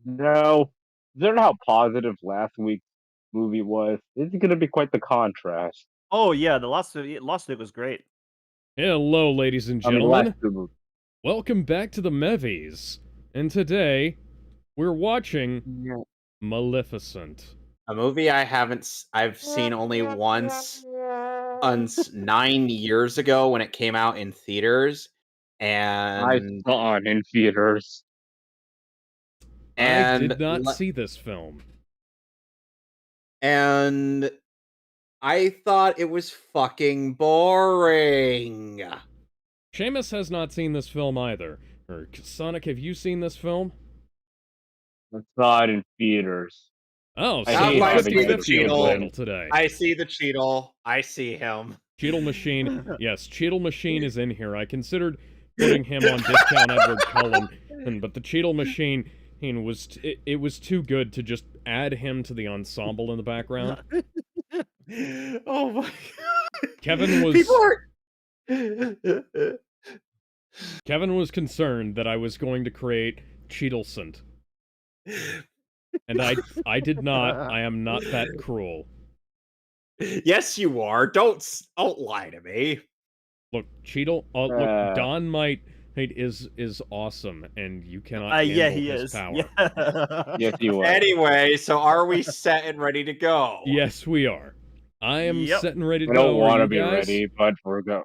No, considering how positive last week's movie was, this is going to be quite the contrast. Oh yeah, the last week was great. Hello, ladies and I mean, last gentlemen. two movies. Welcome back to the Mehvies. And today, we're watching Yeah. Maleficent. A movie I've seen only once, 9 years ago when it came out in theaters, I and saw it in theaters. I and did not le see this film. and I thought it was fucking boring. Seamus has not seen this film either. Sonic, have you seen this film? I saw it in theaters. Oh, I so Not hate we're my having it 50-50 on the Cheetle. title today. I see the Cheetle. I see him. Cheetle Machine. Yes, Cheetle Machine is in here. I considered putting him on Discount Edward Cullen, but the Cheetle Machine it was too good to just add him to the ensemble in the background. Oh my god. Kevin was People are Kevin was concerned that I was going to create Cheetlecent. And I did not. I am not that cruel. Yes, you are. Don't lie to me. Look, look, Don Might is awesome, and you cannot handle Yeah, he his is. power. Yeah. Yes, you were. Anyway, so are we set and ready to go? Yes, we are. I am Yep. set and ready to I go. don't want Are to you be guys? ready, but we're go.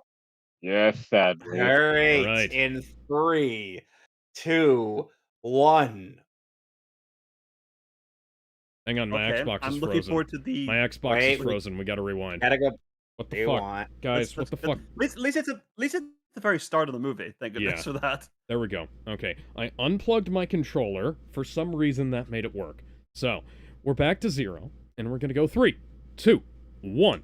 Yes, sadly. All right. Alright. In 3, 2, 1. Hang on, my Okay, Xbox I'm is looking frozen. forward to the. My Xbox Wait, is frozen. We gotta rewind. Gotta go. What the You fuck? want? Guys, what the fuck? At least it's at the very start of the movie. Thank goodness Yeah. for that. There we go. Okay, I unplugged my controller. For some reason, that made it work. So, we're back to 0, and we're gonna go 3, 2, 1.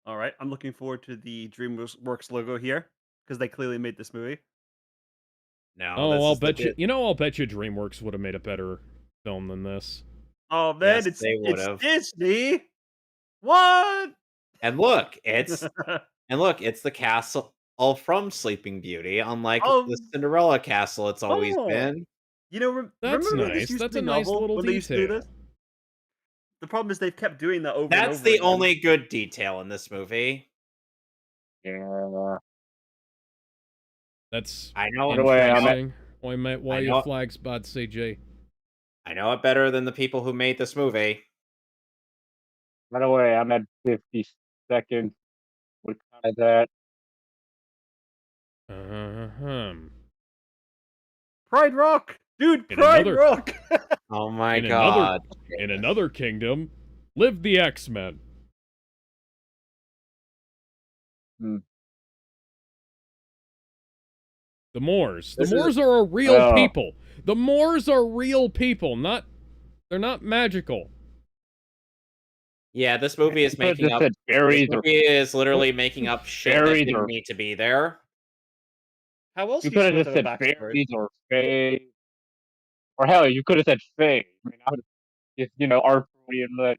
All right, I'm looking forward to the DreamWorks logo here because they clearly made this movie. No. Oh, this I'll is the bet you. bit- You know, I'll bet you DreamWorks would have made a better film than this. Oh man, Yes, they it's would've. Disney. What? And look, it's the castle from Sleeping Beauty, unlike Oh. the Cinderella castle it's always Oh. been. You know, That's remember when nice. this used That's to a be nice novel little when they used to do detail. this? The problem is they've kept doing that over and over That's the again. only good detail in this movie. Yeah. That's I know. By the way, I'm interesting. Why I your know- flag spots, CJ? I know it better than the people who made this movie. By the way, I'm at 50 seconds. What kind of that? Uh-huh. Pride Rock, dude. In Pride another- Rock. Oh my In god. In another kingdom, live the X-Men. Hmm. The Moors. The This is- Moors are a real Oh. people. The Moors are real people. They're not magical. Yeah, this movie is You could've making just up. said This fairies or movie is literally making up shit that Fairies didn't or- need to be there. How else you are could have supposed just to said have a backstory? fairies or fae. Or hell, you could have said fae. I mean, I would just, artfully and let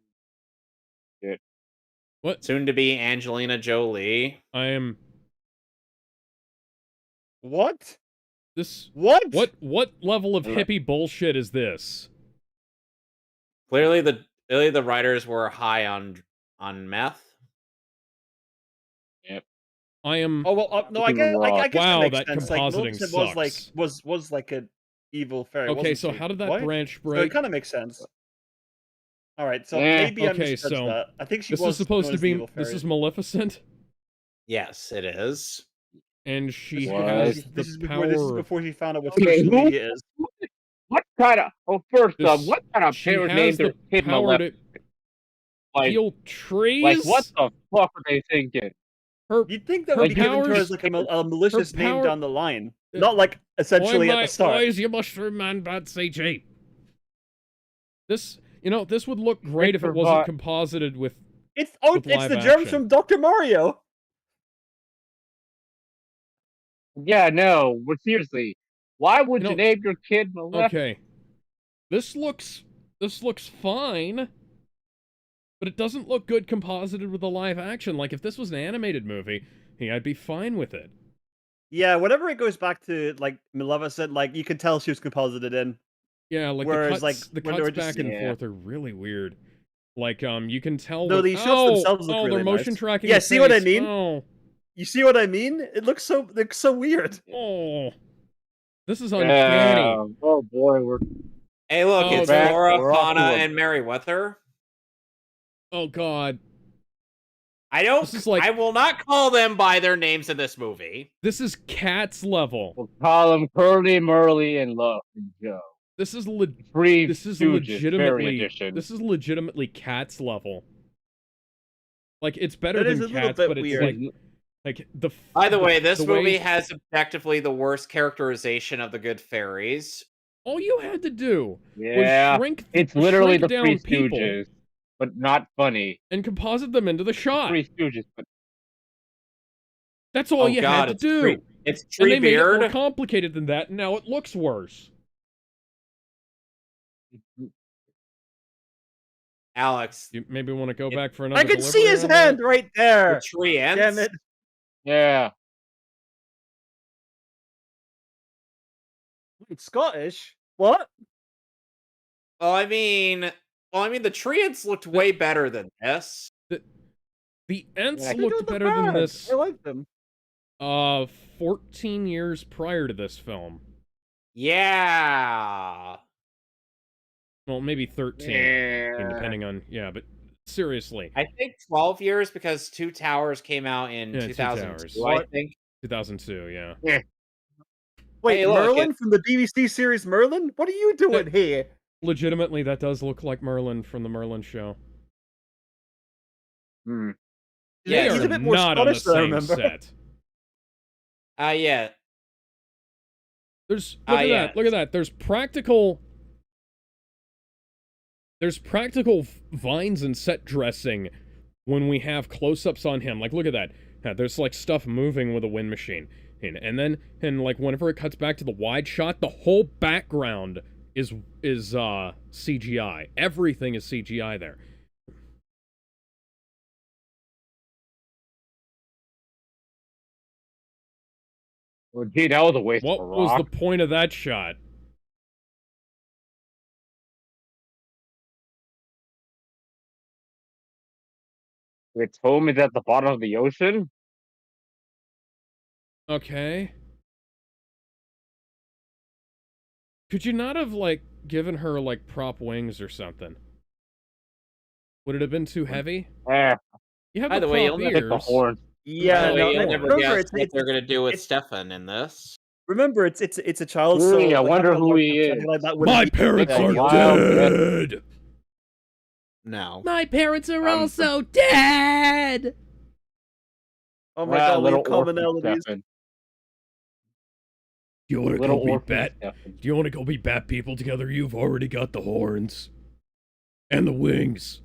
What? Soon to be Angelina Jolie. I am What? this. What? What level of Uh. hippie bullshit is this? Clearly the writers were high on meth. I am. Oh well, no. I Looking guess. raw. I guess Wow, that makes that sense. Like compositing Maleficent was like sucks. was like an evil fairy. Okay, wasn't so she? how did that What? branch So it break? kind of makes sense. All right, so Eh, maybe I okay, misjudged so that. I think she This was is supposed known to as the be. evil This fairy. is Maleficent, Yes, it is. and she What? has This is the before. This is power. before she found out what Okay, social who- media is. What kind of? Oh, first up, This- what kind of She parent has named their the kid power Maleficent? to Like, heal trees. like, what the fuck are they thinking? Her You'd think that Her would be given to her powers- as like a malicious name power- down the line, not like essentially at the start. Boys, you must remember CG. This would look great if it Mr. wasn't Bot- composited with. It's with it's live the germs action. from Dr. Mario. Yeah, no, but seriously, why would You you know- name your kid Maleficent? Okay, this looks fine, but it doesn't look good composited with the live action. Like if this was an animated movie, hey, I'd be fine with it. Yeah, whenever it goes back to like Maleficent, like you can tell she was composited in. Yeah, like Whereas like the when they cuts were just back and Yeah. forth are really weird. Like you can tell no, when the shots themselves look they're really motion nice. tracking Yeah, the see what I face. mean? You see what I mean? It looks so weird. Oh, this is uncanny. Yeah. Oh boy, we're Hey, look, Oh, it's they're- Flora, we're off Fauna, to a and Merryweather. Oh God, I don't. This is like- I will not call them by their names in this movie. this is Cats level. we'll call them Curly, Murley, and Love and Joe. This is Three this is Stooges, Fairy legitimately edition. this is legitimately Cats level. Like it's better That is than a little Cats, bit but it's weird. like the. By the way, this the movie way- has objectively the worst characterization of the good fairies. all you had to do Yeah, was shrink. it's literally shrink the down Three people Stooges, but not funny. and composite them into the shot. Three Stooges, but That's all Oh you God, had to do. It's And they made it more Treebeard. complicated than that, and now it looks worse. Alex, You maybe want to go back for another. I can see delivery his on that? hand right the there. tree ends. Damn it. yeah. Wait, Scottish? What? Well, I mean, the tree ends looked way better than this. The Ents Yeah, I looked They're better not than bad. this. I like them. 14 years prior to this film. Yeah. Well, maybe 13, Yeah. depending on but seriously, I think 12 years because Two Towers came out in Yeah, Two 2002, Towers. I think. 2002, yeah. Wait, Hey, look, Merlin from the BBC series Merlin? What are you doing here? Legitimately, that does look like Merlin from the Merlin show. Hmm. Yeah, They he's are a bit more not on the Scottish than I same remember. set. Yeah. Look at yeah. that. Look at that. There's practical vines and set dressing when we have close-ups on him. Like, look at that. Yeah, there's like stuff moving with a wind machine. And then like whenever it cuts back to the wide shot, the whole background is CGI. Everything is CGI there. Well, gee, that was a waste What of a was rock. the point of that shot? Its home is at the bottom of the ocean? Okay. Could you not have, like, given her, like, prop wings or something? Would it have been too heavy? Eh, You have By the the way, prop you'll never hit the ears. horn. Yeah, By the way, no, you'll no, never remember, guess what they're going to do with Stefan in this. remember, it's a child, so Ooh, I like, wonder having a who large he something is. like that wouldn't My be- parents That's a are wild dead! No. My parents are Um, also dead! Oh my Ah, god, we have little orphan commonalities. Stefan. Do you want to Little go be orphan bat? Stefan. Do you want to go be bat people together? You've already got the horns. And the wings.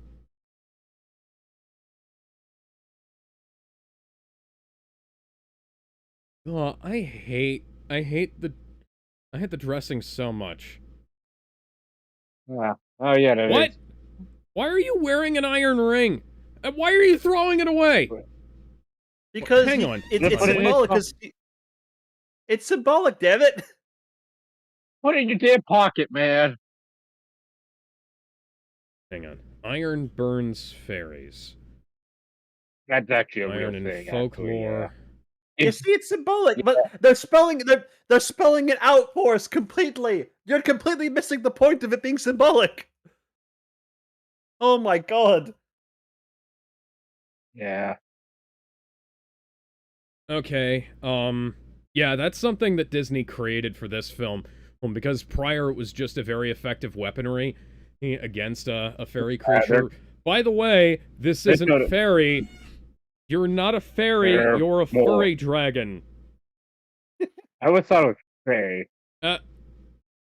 Oh, I hate the dressing so much. Ah, oh, yeah, that What? is. Why are you wearing an iron ring? And why are you throwing it away? Because Hang on. it's Put it in symbolic. his 'Cause it's symbolic, damn it. Put it in your damn pocket, man. Hang on. Iron burns fairies. That's actually a Iron real and thing. folklore. You It's- see, it's symbolic, but they're spelling it out for us completely. You're completely missing the point of it being symbolic. Oh my god. Yeah. Okay, yeah, that's something that Disney created for this film. Because prior it was just a very effective weaponry against a fairy creature. By the way, this They isn't showed it. fairy. You're not a fairy, They're you're a more. furry dragon. I always thought it was fairy. Uh,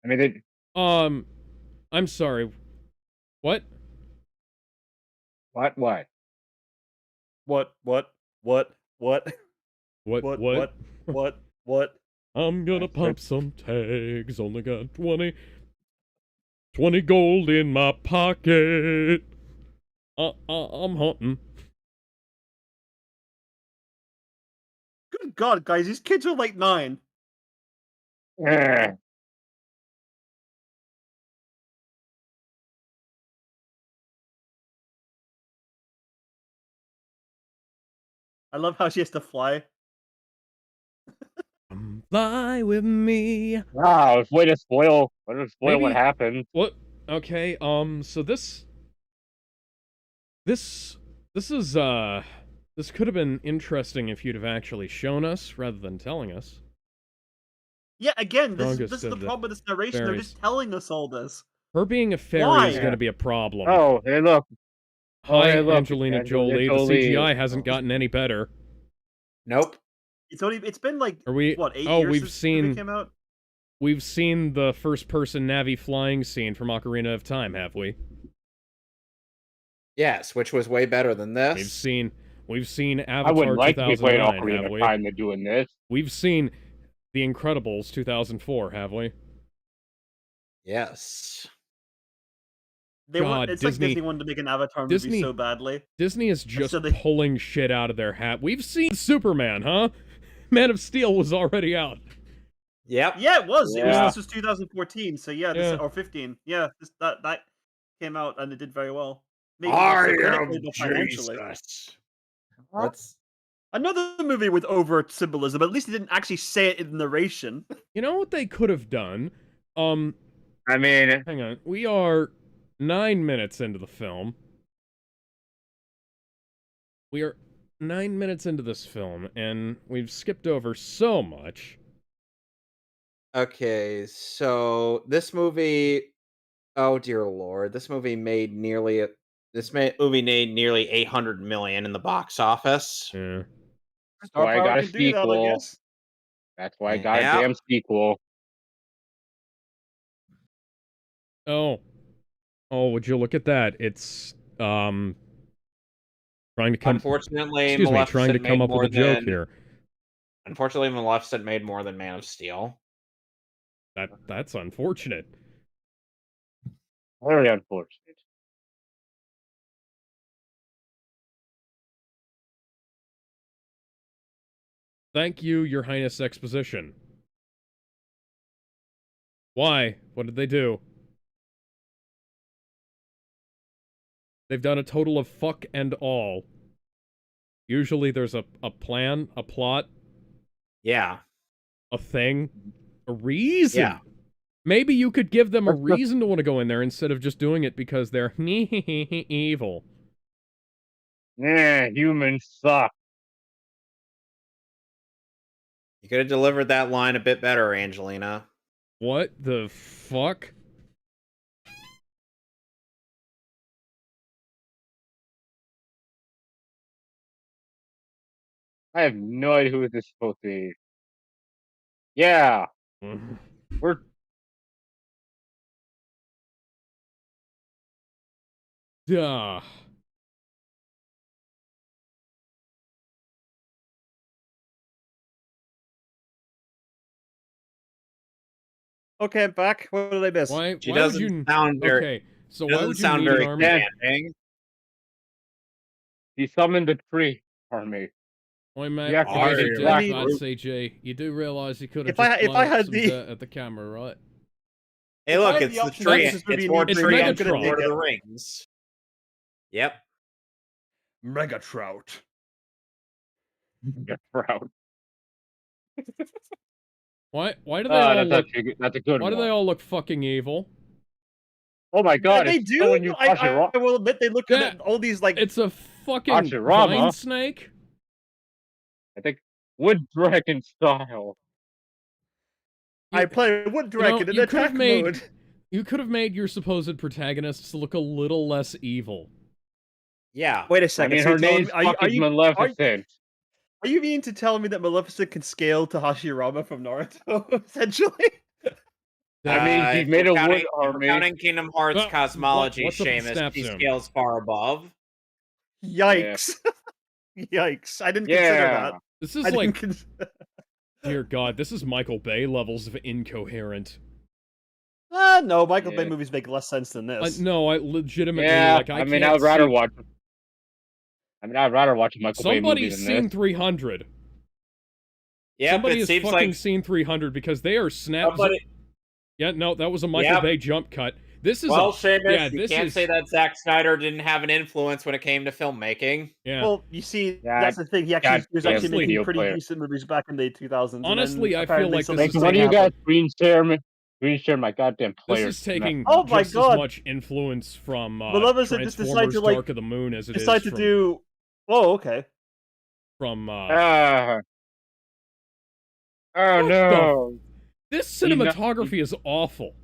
I mean, they, I'm sorry. What? what? What? What? I'm gonna pump some tags, only got 20 gold in my pocket. I'm hunting. Good god, guys, these kids are like 9. Eh. I love how she has to fly. Fly with me. Wow, way to spoil what Maybe- happened. What? Okay, so this is, this could have been interesting if you'd have actually shown us, rather than telling us. Yeah, again, this Strongest is the of the problem with this narration. They're fairies. just telling us all this. Her being a fairy Why? is gonna be a problem. Oh, hey, look. Hi, hey, look, Angelina Jolie. The CGI hasn't gotten any better. Nope. It's been like, Are we? what, 8 Oh, years we've since the movie seen came out? we've seen the first-person Navi flying scene from Ocarina of Time, have we? Yes, which was way better than this. We've seen I Avatar wouldn't like to be playing 2009, Ocarina have of we? Time than doing this. We've seen The Incredibles 2004, have we? Yes. God, It's Disney- like Disney wanted to make an Avatar movie Disney- so badly. Disney is just so they- pulling shit out of their hat. We've seen Superman, huh? Man of Steel was already out. Yep. Yeah, it was. Yeah. This was 2014, so yeah, Yeah. or 15. Yeah, that came out and it did very well. Maybe I not so am critically, but financially. Jesus. Let's. Another movie with overt symbolism, but at least he didn't actually say it in the narration. You know what they could have done? I mean, Hang on. We are 9 minutes into the film. We are 9 minutes into this film, and we've skipped over so much. Okay, so this movie. Oh dear lord, this movie made nearly. Movie made nearly 800 million in the box office. Yeah. that's why I Star got a Power can do that, I sequel. guess. That's why I got a Yep. damn sequel. Oh. Oh, would you look at that? It's, trying to come... Unfortunately, Excuse me, Maleficent trying to come made up more with a joke than- here. Unfortunately, Maleficent made more than Man of Steel. That's unfortunate. Very unfortunate. Thank you, Your Highness Exposition. Why? What did they do? They've done a total of fuck and all. Usually there's a plan, a plot, Yeah. a thing, a reason. Yeah. Maybe you could give them a What's the- reason to want to go in there instead of just doing it because they're evil. Yeah, humans suck. You could have delivered that line a bit better, Angelina. What the fuck? I have no idea who this is supposed to be. Yeah, we're Duh. Okay, I'm back. What did I miss? Why She would doesn't you... sound very. Okay, so She why doesn't would you sound need very an army? commanding. he summoned the tree army. Why, mate, Yeah, why Army, you do Black that, Root. CG? You do realize you could have If I- just if I blown had up some the- dirt at the camera, right? Hey, If I look, had it's the the option to tree. watch this It's movie more needs to tree be and Megatron. Lord of the Rings. Yep. Mega Trout. Get proud. Why do they all look... That's a good Why one. do they all look fucking evil? Oh my god, they it's do. showing you I will admit they look Yeah. at all these like. It's a fucking Hashirama. vine snake? I think Wood Dragon style. I play Wood Dragon in you could have attack made- mode. You could have made your supposed protagonists look a little less evil. Yeah. Wait a I second. mean, so her you're telling name's me- are you- fucking Maleficent. Are you mean to tell me that Maleficent can scale to Hashirama from Naruto, essentially? I mean, if he made we're a counting, wood if we're army. counting Kingdom Hearts Well, cosmology, what's up with Seamus, snap he zoom? scales far above. Yikes. Yikes. I didn't consider Yeah. that. This I is didn't like, cons- dear God, this is Michael Bay levels of incoherent. No, Michael Bay Yeah. movies make less sense than this. No, I legitimately, Yeah, like, I mean, can't I'd rather see- watch. I mean, I'd rather watch a Michael Bay movie Somebody's than seen this. 300. Yep, Somebody it has seems fucking like seen 300 because they are snapped. somebody. Yeah, no, that was a Michael Yep. Bay jump cut. This is Well, a Seamus, yeah. you This can't is say that Zack Snyder didn't have an influence when it came to filmmaking. yeah. Well, you see, God, that's the thing. He was actually goddamn Honestly- making video pretty player. decent movies back in the 2000s, and then Honestly, I feel apparently like this something is Like, one of you happened. guys screen share my goddamn This players. is taking Oh my just as God. much influence from Maleficent just decided Transformers: to, like, Dark of the Moon as it is Decide to from do. Oh, okay. from Oh what no! this He's not- cinematography is awful.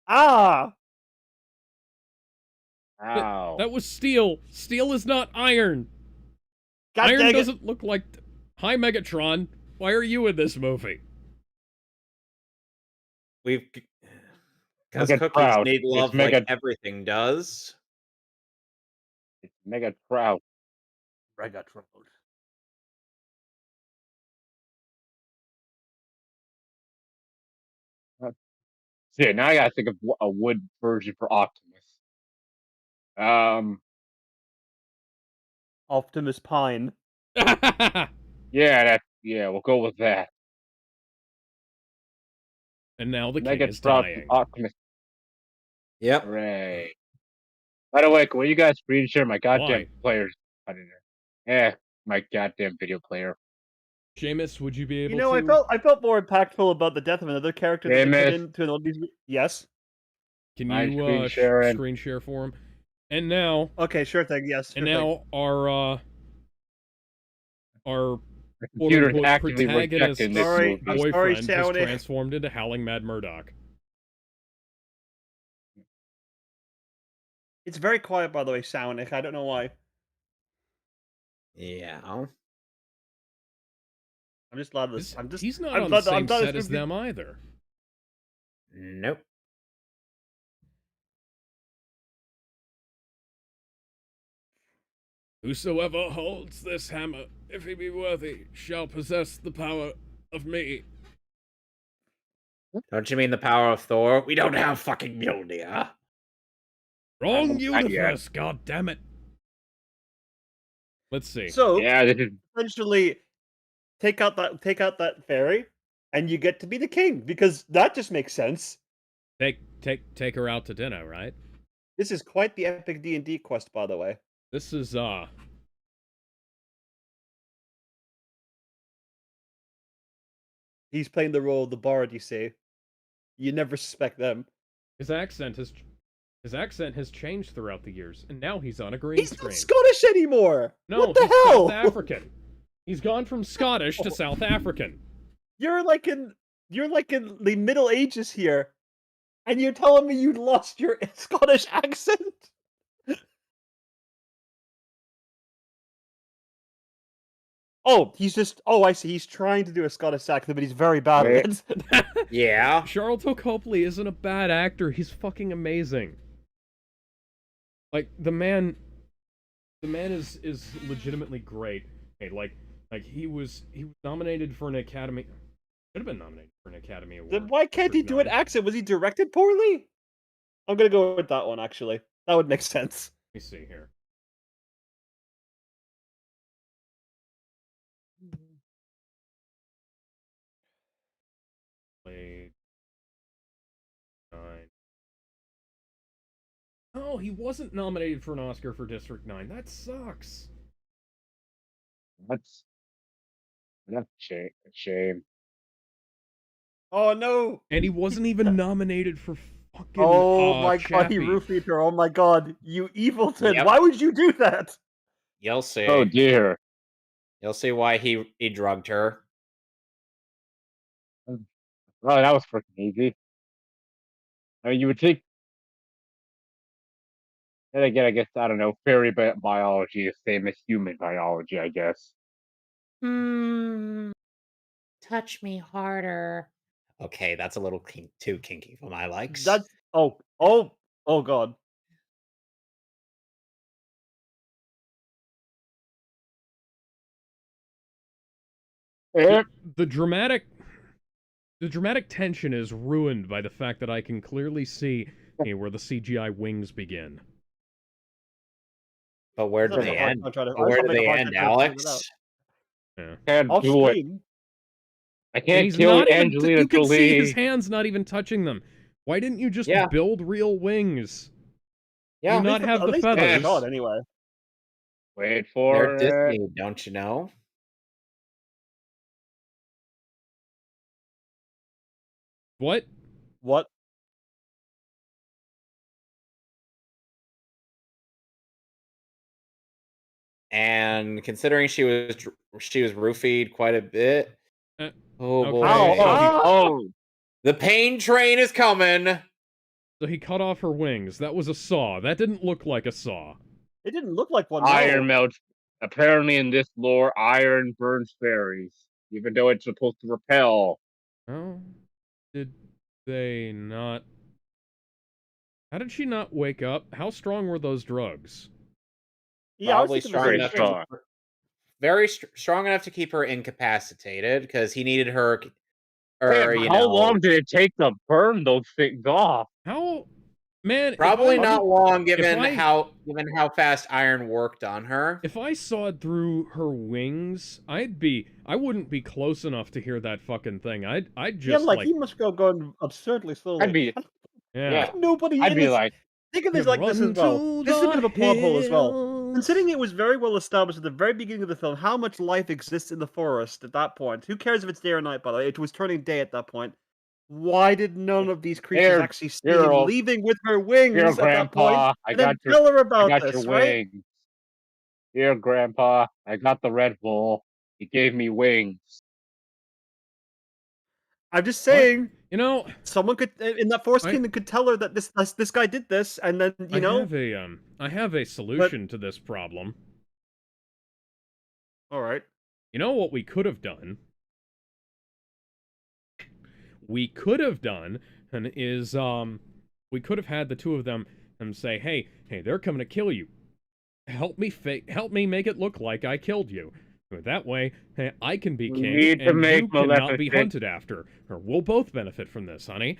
Ah, Ow! That was steel. Steel is not iron. God Iron dang it. doesn't look like. Hi, Megatron. Why are you in this movie? We've because Mega cookies proud. need It's love mega. like everything does. It's mega proud. Megatron. Shit, now I gotta think of a wood version for Optimus. Optimus Pine. Yeah, we'll go with that. And now the king Mega is proud dying. Optimus. Yep. Hooray! By the way, can you guys screen share my goddamn Why? players? I don't know. Eh, my goddamn video player. Seamus, would you be able You know, to? I felt more impactful about the death of another character that they put Seamus. into one of these. Yes. Can Mind you screen sharing? screen share for him? And now, Okay, sure thing. Yes. and sure thing. now our The quote computer's unquote actively protagonist's rejecting this Sorry, movie. I'm sorry, boyfriend has Tony. transformed into Howling Mad Murdock. It's very quiet, by the way, Sonic. I don't know why. Yeah. I'm just glad this. He's not I'm on the glad, same glad set this as movie- them either. Nope. Whosoever holds this hammer, if he be worthy, shall possess the power of me. Don't you mean the power of Thor? We don't have fucking Mjolnir. Wrong Not yet. universe, god damn it. Let's see. So Yeah, this is essentially, take out that fairy, and you get to be the king because that just makes sense. Take her out to dinner, right? This is quite the epic D&D quest, by the way. This is He's playing the role of the bard. You see, you never suspect them. his accent has changed throughout the years, and now he's on a green He's screen. not Scottish anymore. No, what the he's hell? South African. He's gone from Scottish to South African. You're like in the Middle Ages here, and you're telling me you lost your Scottish accent? Oh, he's just. Oh, I see. He's trying to do a Scottish accent, but he's very bad at it. Yeah. Charlton Copley isn't a bad actor. He's fucking amazing. Like the man is legitimately great. Hey, like he was nominated for an Academy. Should have been nominated for an Academy Award. Then why can't he District do an 9. accent? Was he directed poorly? I'm gonna go with that one. Actually, that would make sense. Let me see here. Played 9. Oh, he wasn't nominated for an Oscar for District 9. That sucks. that's a shame. Oh no! And he wasn't even nominated for fucking Oh my god, Chappie. he roofied her. Oh my god, you evilton! Yep. Why would you do that? You'll see. Oh dear. You'll see why he drugged her. Oh, that was freaking easy. I mean, you would think. And again, I guess I don't know. Fairy biology is same as human biology, I guess. Touch me harder. Okay, that's a little too kinky for my likes. That's oh god. Eh, The dramatic tension is ruined by the fact that I can clearly see where the CGI wings begin. But where do That's they a hard end? time trying to- But where I'm do they having a hard end, time trying to figure Alex? Yeah. Can't Off do it. screen. I And can't he's kill not even. Angelina You can see his Jolie. hands not even touching them. Why didn't you just Yeah. build real wings? Yeah. Do At not least have at the least that's a feathers. shot anyway. Wait They're for it. Disney, don't you know? What? What? And considering she was roofied quite a bit. Uh, Oh okay, boy. Oh, The pain train is coming. So he cut off her wings. That was a saw. That didn't look like a saw. It didn't look like one. iron No. melts. Apparently, in this lore, iron burns fairies, even though it's supposed to repel. How did they not? How did she not wake up? How strong were those drugs? Yeah, I was Probably thinking the strong same Very enough. thing. strong. Very strong enough to keep her incapacitated because he needed her, Wait, or you how know, long did it take to burn those things off? How, man? probably not long given I- how fast iron worked on her. If I sawed through her wings, I wouldn't be close enough to hear that fucking thing. I'd Yeah, just like he must go going absurdly slowly. I'd be, yeah. Nobody I'd in be this. like, Think of this like this as well. This is a bit of a plot hole as well. Considering it was very well established at the very beginning of the film how much life exists in the forest at that point. Who cares if it's day or night, by the way? It was turning day at that point. Why did none of these creatures Here, actually see here, him old- leaving with her wings here, at that point? Grandpa, And then tell her about this, right? wings. Here, Grandpa, I got the Red Bull. He gave me wings. I'm just What? saying. You know, Someone could in that Forest I- Kingdom could tell her that this guy did this, and then I have a solution to this problem. All right. You know what we could have done? We could have done and is we could have had the two of them and say, "Hey, they're coming to kill you. Help me make it look like I killed you. That way, I can be We king need to and make you cannot be Maleficent- hunted after. Or we'll both benefit from this, honey."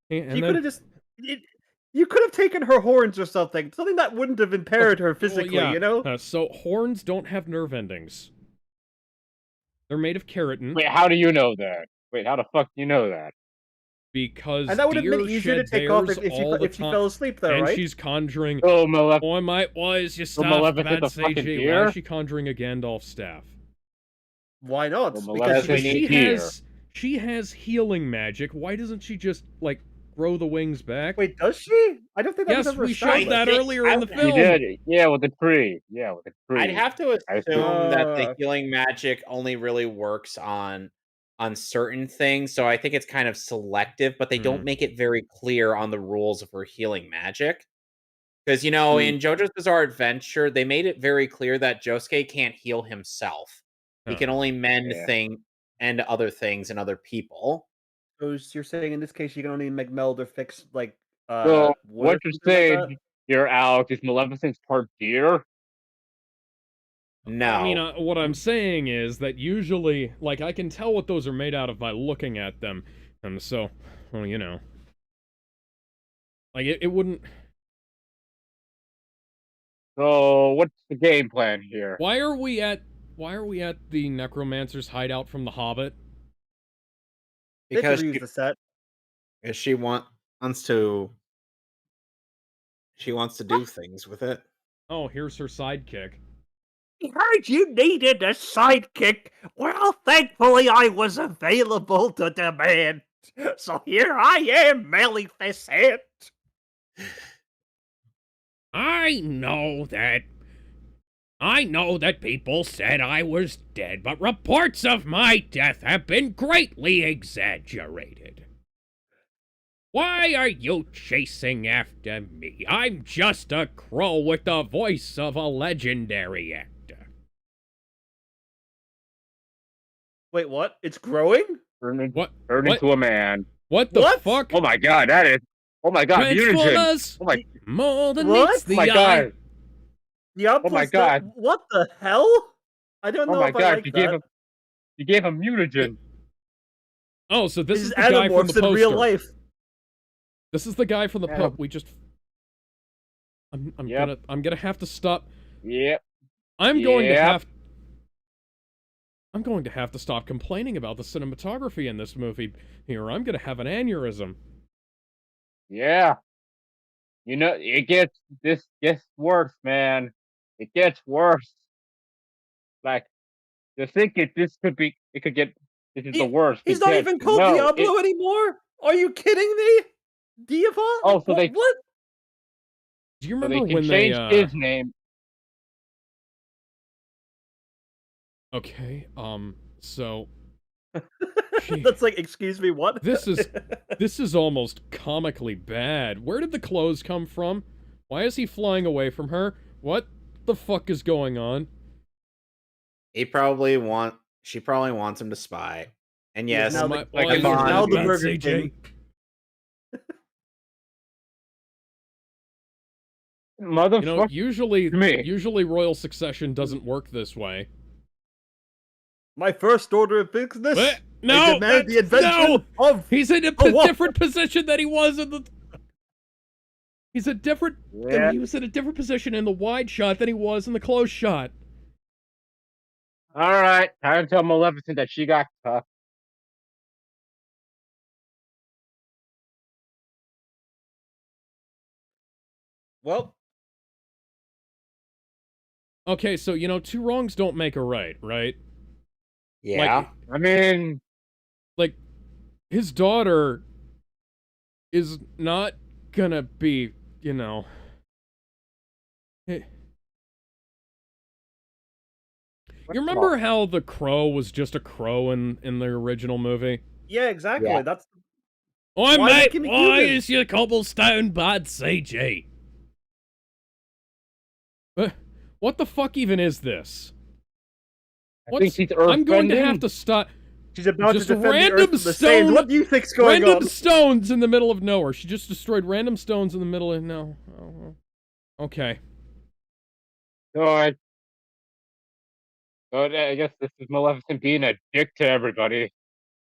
And You then- could have just. You could have taken her horns or something that wouldn't have impaired her Well, physically. yeah, You know. so horns don't have nerve endings. They're made of keratin. Wait, how do you know that? Wait, how the fuck do you know that? Because And that would have deer been easier to shed take off theirs if all the she time. fell asleep though, And right? she's conjuring. Oh, Maleficent. Oh, why is your staff Maleficent bad, the fucking CG? Why deer? is she conjuring a Gandalf staff? Why not? Well, Because Maleficent she, is she has healing magic. Why doesn't she just like grow the wings back? wait, does she? I don't think that Yes, was ever we showed established. that think- earlier in the I- film. You did, yeah, with the tree. Yeah, with the tree. I'd have to I see. assume that the healing magic only really works on certain things, so I think it's kind of selective, but they don't make it very clear on the rules of her healing magic. Because, in JoJo's Bizarre Adventure, they made it very clear that Josuke can't heal himself. He Oh. can only mend Yeah. and other things and other people. So you're saying in this case you can only make meld or fix like So, wood what or you're something like that? saying here, Alex, is Maleficent's part deer? No. I mean, what I'm saying is that usually, like, I can tell what those are made out of by looking at them, and so, well, like it wouldn't. So, what's the game plan here? Why are we at the necromancer's hideout from The Hobbit? They could because reuse the set. she wants to do things with it. Oh, here's her sidekick. I heard you needed a sidekick. Well, thankfully I was available to demand. So here I am, Maleficent. I know that people said I was dead, but reports of my death have been greatly exaggerated. Why are you chasing after me? I'm just a crow with the voice of a legendary actor. Wait, what? It's growing? Turn What? into a man. What the What? fuck? Oh my god, that is... Oh my god, mutagen! Transformers! Oh my... More than What? meets Oh the my eye. god! Yeah. Oh my plus God. What the hell? I don't Oh know my if I god, like you that. gave him mutagen. Oh, so this This is is the guy from the Animorphs in poster. real life. This is the guy from the Yeah. post. We just. Yep. I'm gonna have to stop. Yep. I'm going to Yep. have. I'm going to have to stop complaining about the cinematography in this movie here. I'm going to have an aneurysm. Yeah. You know, this gets worse, man. It gets worse. Like, to think this could get, this is the worst He's it not gets. even called No, Diablo anymore. Are you kidding me? Diava? oh, so What? Do you so they remember can when they, change his name. Okay, so... She... That's like, excuse me, what? This is almost comically bad. Where did the clothes come from? Why is he flying away from her? What the fuck is going on? She probably wants him to spy. And He is yes, now my, the, he is Come on, now the bad Burger King. Motherfucker. You know, me. usually royal succession doesn't work this way. My first order of business. But, I no! demand the invention of. He's in a what? different position than he was in the... He's a different... Yeah. He was in a different position in the wide shot than he was in the close shot. Alright, time to tell Maleficent that she got tough. Well, Okay, so, you know, two wrongs don't make a right, right? yeah. I mean, Like, his daughter is not gonna be, you know... You remember how the crow was just a crow in the original movie? yeah, exactly. Yeah. That's Oi, Why mate, make him why human? is your cobblestone bad CG? What the fuck even is this? I think she's earthbending. I'm going to have to stop. she's about Just to defend the random Earth from the Saiyans. stone- What do you think's going Random on? stones in the middle of nowhere. She just destroyed random stones in the middle of... No. Okay. So I guess this is Maleficent being a dick to everybody.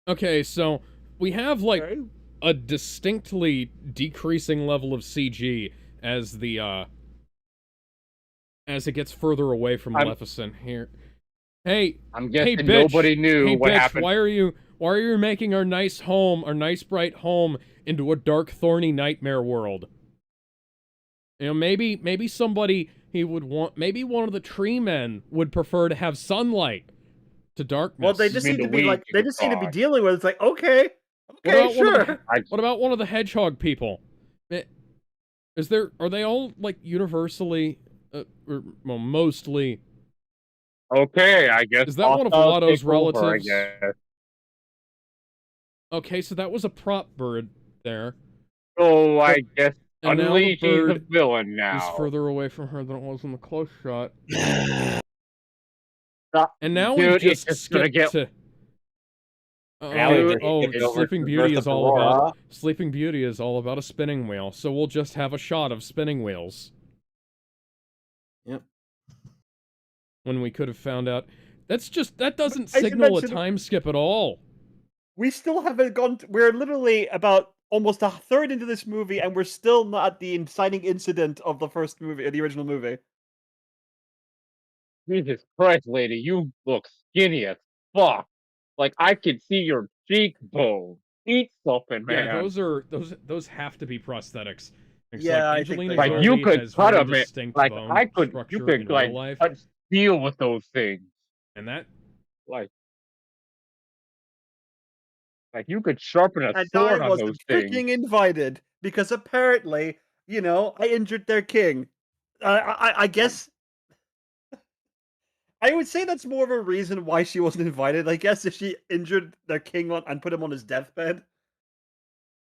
Okay, so we have, like, Okay. a distinctly decreasing level of CG as the, as it gets further away from Maleficent here. Hey, I'm guessing bitch. nobody knew Hey, what bitch, happened. why are you making our nice home, our nice bright home, into a dark, thorny nightmare world? You know, maybe somebody maybe one of the tree men would prefer to have sunlight to darkness. Well, they just mean seem to the be like, weed they just seem to be God. dealing with it. It's like, okay, What about sure. what about one of the hedgehog people? Are they all, like, universally, or, well, mostly... Okay, I guess. Is that one of I'll Lotto's take over, relatives? I guess. Okay, so that was a prop bird there. So I guess And now the suddenly she's a bird villain is now. further away from her than it was in the close shot. Stop. And now Dude, we've just it's gonna skipped get. to... Now we just skipped over Sleeping to Beauty Birth is of all Aurora. about... Sleeping Beauty is all about a spinning wheel, so we'll just have a shot of spinning wheels. Yep. When we could have found out... That doesn't I should signal a mention- time skip at all. We still haven't gone. We're literally about almost a third into this movie, and we're still not at the inciting incident of the first movie, the original movie. Jesus Christ, lady, you look skinny as fuck. Like I could see your cheekbone. Eat something, man. Yeah, those have to be prosthetics. It's Yeah, I like think Angelina they Like are. you Jolie could has cut very them. distinct Like bone you structure could in like real life, cut steel with those things. and that Like you could sharpen a And sword I on those wasn't things. freaking invited because apparently, I injured their king. I guess I would say that's more of a reason why she wasn't invited. I guess if she injured their king and put him on his deathbed,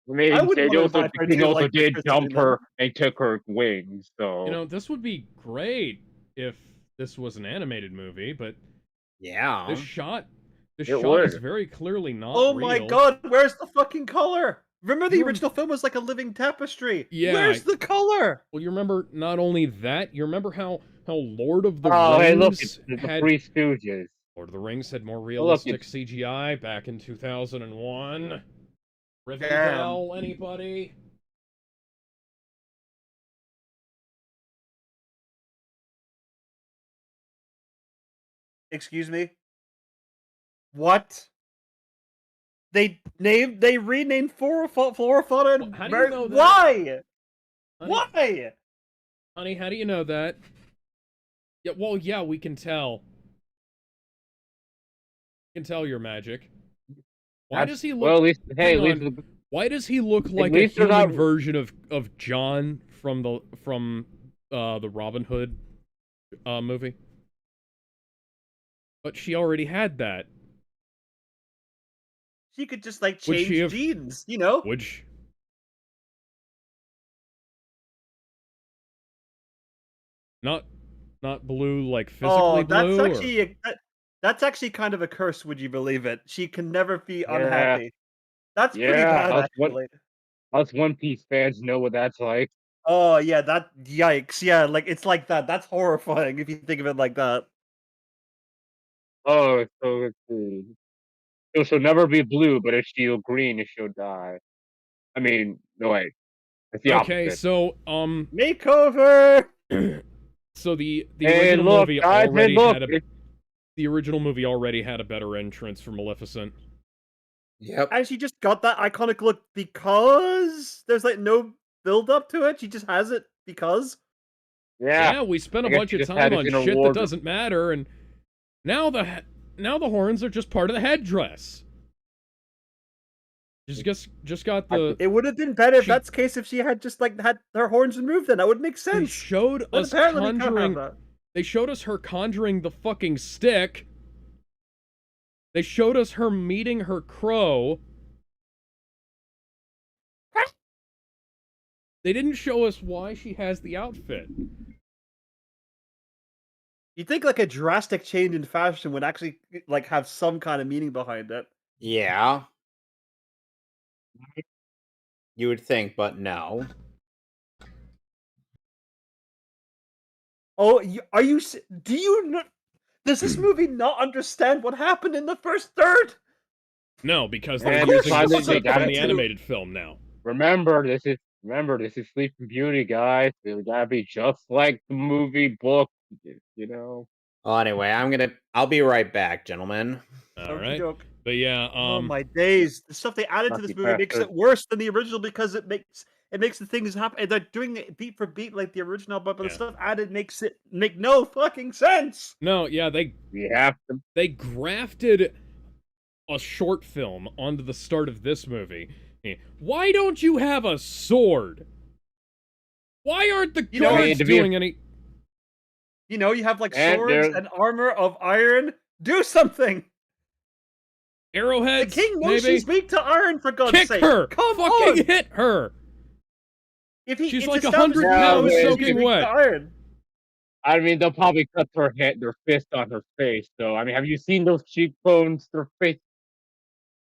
I mean, I wouldn't want to the invite her king to also like the did christening dump then. her and took her wings. So you know, this would be great if this was an animated movie, but Yeah. this shot It is would. very clearly not Oh real. my god, where's the fucking color? Remember the You rem- original film was like a living tapestry. Yeah. Where's the color? Well, you remember not only that, you remember how Lord of the Oh, hey, look, Rings it's the had Three Stooges. Lord of the Rings had more look, realistic CGI back in 2001. Rivendell, anybody? Excuse me? What? They renamed flora, fauna, and How do you know that? Why? Honey, Why? honey, how do you know that? Yeah, well, yeah, we can tell. We can tell your magic. Why does he look? Well, at least Hang at least on. Why does he look like a least they're human not- version of John from the Robin Hood movie? But she already had that. She could just like Would she change have- genes, you know? Would she? Not blue, like physically Oh, blue. that's actually kind of a curse. Would you believe it? She can never be Yeah. unhappy. That's pretty Yeah, bad, actually. us One Piece fans know what that's like. Oh yeah, yikes. Yeah, like it's like that. That's horrifying if you think of it like that. Oh, so let's see. So she'll never be blue, but if she'll green, she'll die. I mean, no wait, it's the Okay, opposite. so Makeover. so the Hey, original look, movie guys, already hey, look, had a the original movie already had a better entrance for Maleficent. Yep. And she just got that iconic look because there's like no build up to it. She just has it because. Yeah, we spent I a guess bunch she of just time had it on in her shit that wardrobe. doesn't matter, and now the horns are just part of the headdress. Just got the. It would have been better if She- that's the case if she had just like had her horns removed. Then that would make They sense. showed But us apparently we can't have conjuring. that. They showed us her conjuring the fucking stick. They showed us her meeting her crow. They didn't show us why she has the outfit. You'd think like a drastic change in fashion would actually like have some kind of meaning behind it. Yeah. You would think, but no. Oh, are you? Do you not? Does this movie not understand what happened in the first third? No, because And they're they using finally- the they stick got from it the to- animated film now. Remember, this is Sleeping Beauty, guys. It gotta be just like the movie book, you know. Well, anyway, I'll be right back, gentlemen. All right, Okey-doke. but yeah, Oh my days! The stuff they added to this Lucky movie makes bastard. it worse than the original because it makes the things happen. And they're doing it beat for beat like the original, but the Yeah. stuff added makes it make no fucking sense. no, yeah, We have to. they grafted a short film onto the start of this movie. Why don't you have a sword? Why aren't the You know, guards to be- doing any? You know, you have like And swords there- and armor of iron. Do something. The Arrowheads, king knows maybe? she's weak to iron. For God's Kick sake, her! Come Fucking on. hit her! She's She's like like 100 pounds soaking wet. Iron. I mean, they'll probably cut their fist on her face. So, I mean, have you seen those cheekbones? Their face.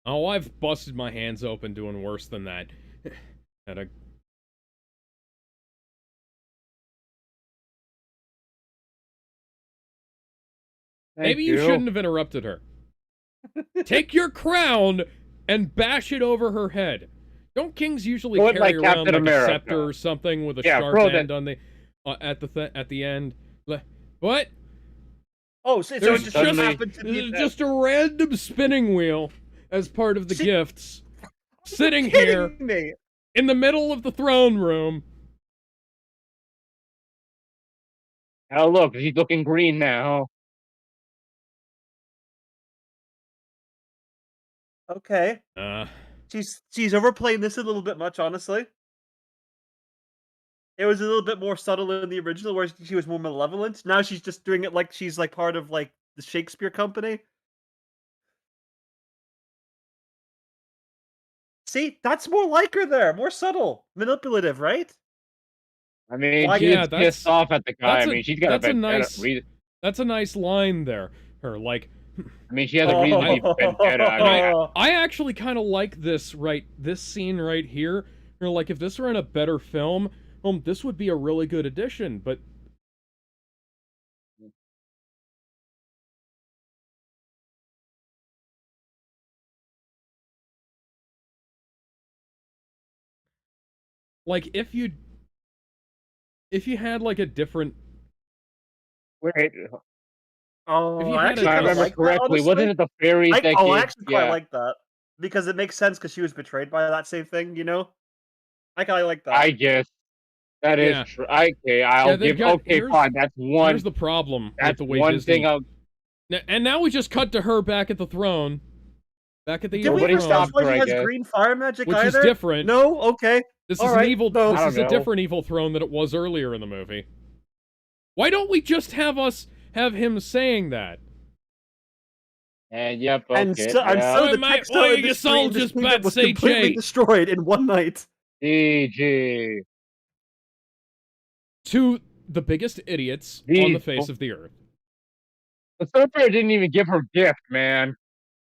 Oh, I've busted my hands open doing worse than that. At a... Maybe you shouldn't have interrupted her. Take your crown and bash it over her head. Don't kings usually Throw it carry like around Captain like a America. scepter or something with a Yeah, sharp throw end that- on the at the end? What? Oh, so it There's just suddenly- happened to be Just a random spinning wheel as part of the See- gifts, sitting kidding here me. in the middle of the throne room. Oh, look, she's looking green now. Okay, Uh, she's overplaying this a little bit much, honestly. It was a little bit more subtle in the original, where she was more malevolent. Now she's just doing it like she's like part of like the Shakespeare company. See, that's more like her there, more subtle, manipulative, right? I mean, Like- she's Yeah, that's- pissed off at the guy. that's I a- mean, she's got that's a vendetta- nice- That's a nice line there. Her like, I mean, she has a reason to be vendetta. I mean, I actually kind of like this scene right here. Or like, if this were in a better film, this would be a really good addition. But like, if you had like a different, wait, Oh, If you I had actually If I a kind of remember like that, correctly, honestly. wasn't it the fairies that I gave? actually quite Yeah, like that because it makes sense because she was betrayed by that same thing. You know, I kind of like that. I guess that is Yeah. true. Okay, Yeah, I'll they've give. got Okay, fine. here's the problem with That's the way one thing. Disney. And now we just cut to her back at the throne, back at the Did evil we Nobody establish throne, stopped why her, she I has guess. green fire magic which is either? different. No, okay. This All is right, no. This I is don't a know. different evil throne than it was earlier in the movie. Why don't we just have him saying that? And yep, And okay, so, and yeah. so the text Why are in you the stream soldiers that was bats, completely AJ? destroyed in one night. GG. To the biggest idiots on the face of the earth. The surfer didn't even give her gift, man.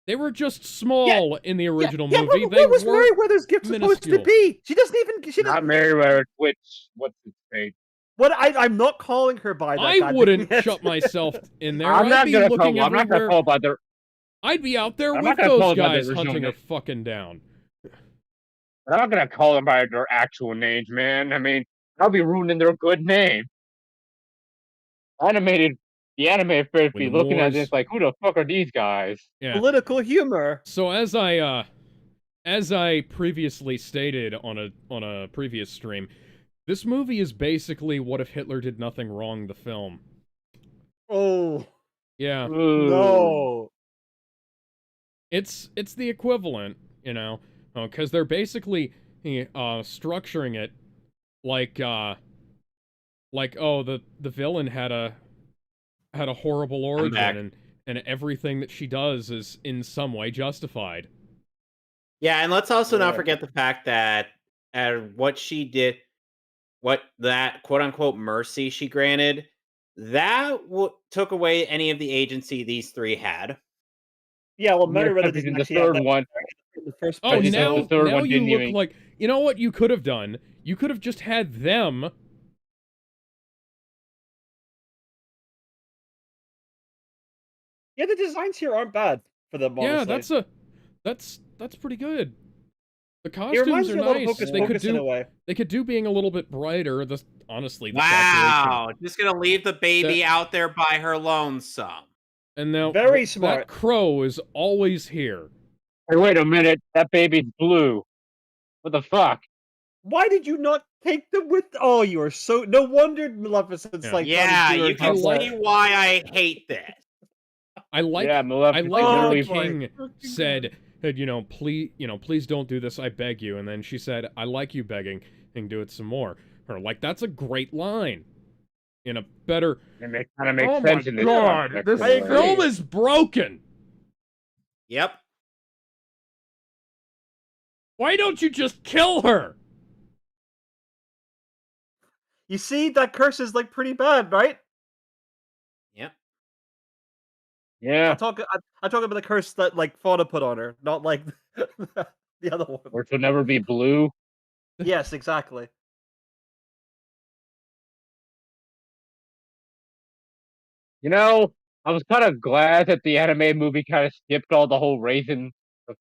They were just small in the original Yeah, movie. but They what was were Meriwether's gift supposed to minuscule. be? She doesn't even. She Not doesn't. Meriwether, Twitch. What's its fate? What I'm not calling her by that. I goddamn wouldn't it. shut myself in there. I'm I'd not be gonna looking call. I'm not gonna everywhere. call by their. I'd be out there I'm with not gonna those call them by their guys original hunting her name. fucking down. I'm not gonna call them by their actual names, man. I mean, I'll be ruining their good name. The anime fans When be the looking at Moors, this like, who the fuck are these guys? yeah. Political humor. So as I previously stated on a previous stream, this movie is basically What If Hitler Did Nothing Wrong, the film. Oh Yeah. Ooh. no. It's the equivalent, you know, because they're basically structuring it like oh, the villain had a horrible origin and everything that she does is in some way justified. Yeah, and let's also not Yeah. forget the fact that what she did, what that quote unquote mercy she granted, that took away any of the agency these three had. Yeah, well, Yeah, Meriwether especially didn't the actually have third that one. in the first Oh, place. Especially now since the third one you didn't look even. like, you know what you could have done? You could have just had them. Yeah, the designs here aren't bad for them. Honestly. Yeah, that's pretty good. The It costumes reminds are me a lot of nice. Hocus They could Pocus in a do way. being a little bit brighter. Honestly, the Wow, just gonna leave the baby out there by her lonesome. And now Very that smart. crow is always here. Hey, wait a minute. That baby's blue. What the fuck? Why did you not take them with? Oh, you are so. No wonder Maleficent's Yeah. like. Yeah, you can like- see why I hate this. I like Yeah, Maleficent how literally. the king said, you know, please don't do this, I beg you. And then she said, I like you begging, and do it some more. Or like, that's a great line. In a better. And it kind of makes Oh sense my in this god, context, this anyway. film is broken. Yep. Why don't you just kill her? You see, that curse is like pretty bad, right? Yep. Yeah. I'm talking about the curse that like Fauna put on her, not like the other one. Or she'll never be blue. Yes, exactly. You know, I was kind of glad that the anime movie kind of skipped all the whole raising the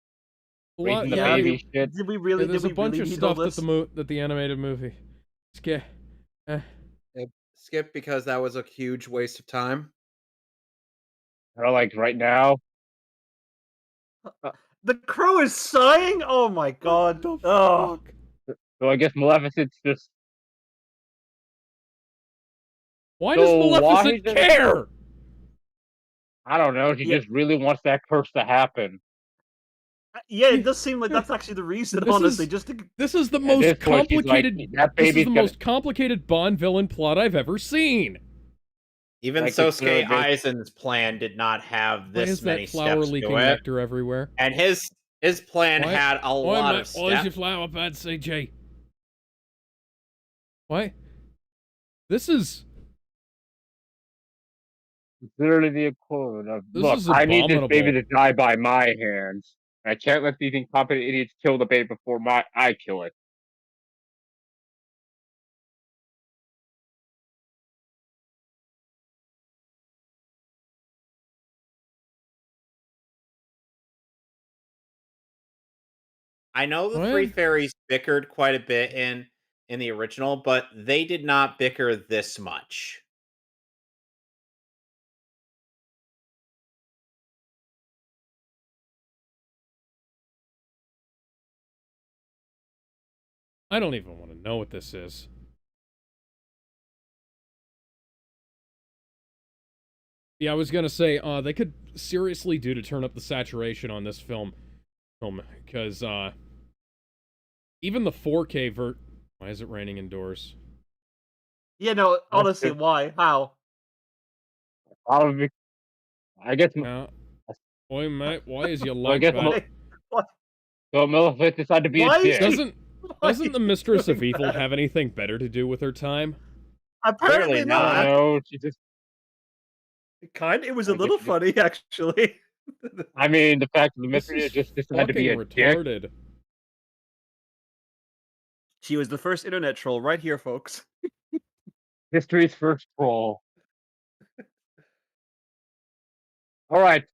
Yeah, baby shit. did we really? There's Did we a bunch really of need all stuff this? that the animated movie. Skip because that was a huge waste of time. I don't like right now. The crow is sighing. Oh my god. What the Oh. fuck? So I guess Maleficent's just. Why does So why Maleficent does- care? I don't know. She Yeah. just really wants that curse to happen. Yeah, it does seem like that's actually the reason. This honestly, is- just to. This is the At most this point, she's like, complicated. that This is baby's the gonna. most complicated Bond villain plot I've ever seen. Even Like, it's Sosuke really big. Aizen's plan did not have Why this is many that flower steps leaking to it. nectar everywhere? And his plan Why- had a lot of Why is your steps. flower bad, CJ? Why? This is It's literally the equivalent of. This Look, is I need this baby abominable. to die by my hands. I can't let these incompetent idiots kill the baby before I kill it. I know the What? three fairies bickered quite a bit in the original, but they did not bicker this much. I don't even want to know what this is. Yeah, I was gonna say, they could seriously do to turn up the saturation on this film, because, even the 4K why is it raining indoors? Yeah, no, honestly, why? How? Probably, I guess. Boy, mate, why is your So I light guess. back? So Maleficent decided to be Why a dick. Doesn't the Mistress of doing Evil that? have anything better to do with her time? Apparently Clearly not. I don't know. She just. It was I a guess little she just- funny, actually. I mean, the fact that the This Mistress is just decided to be fucking a dick. retarded. She was the first internet troll right here, folks. History's first troll. All right.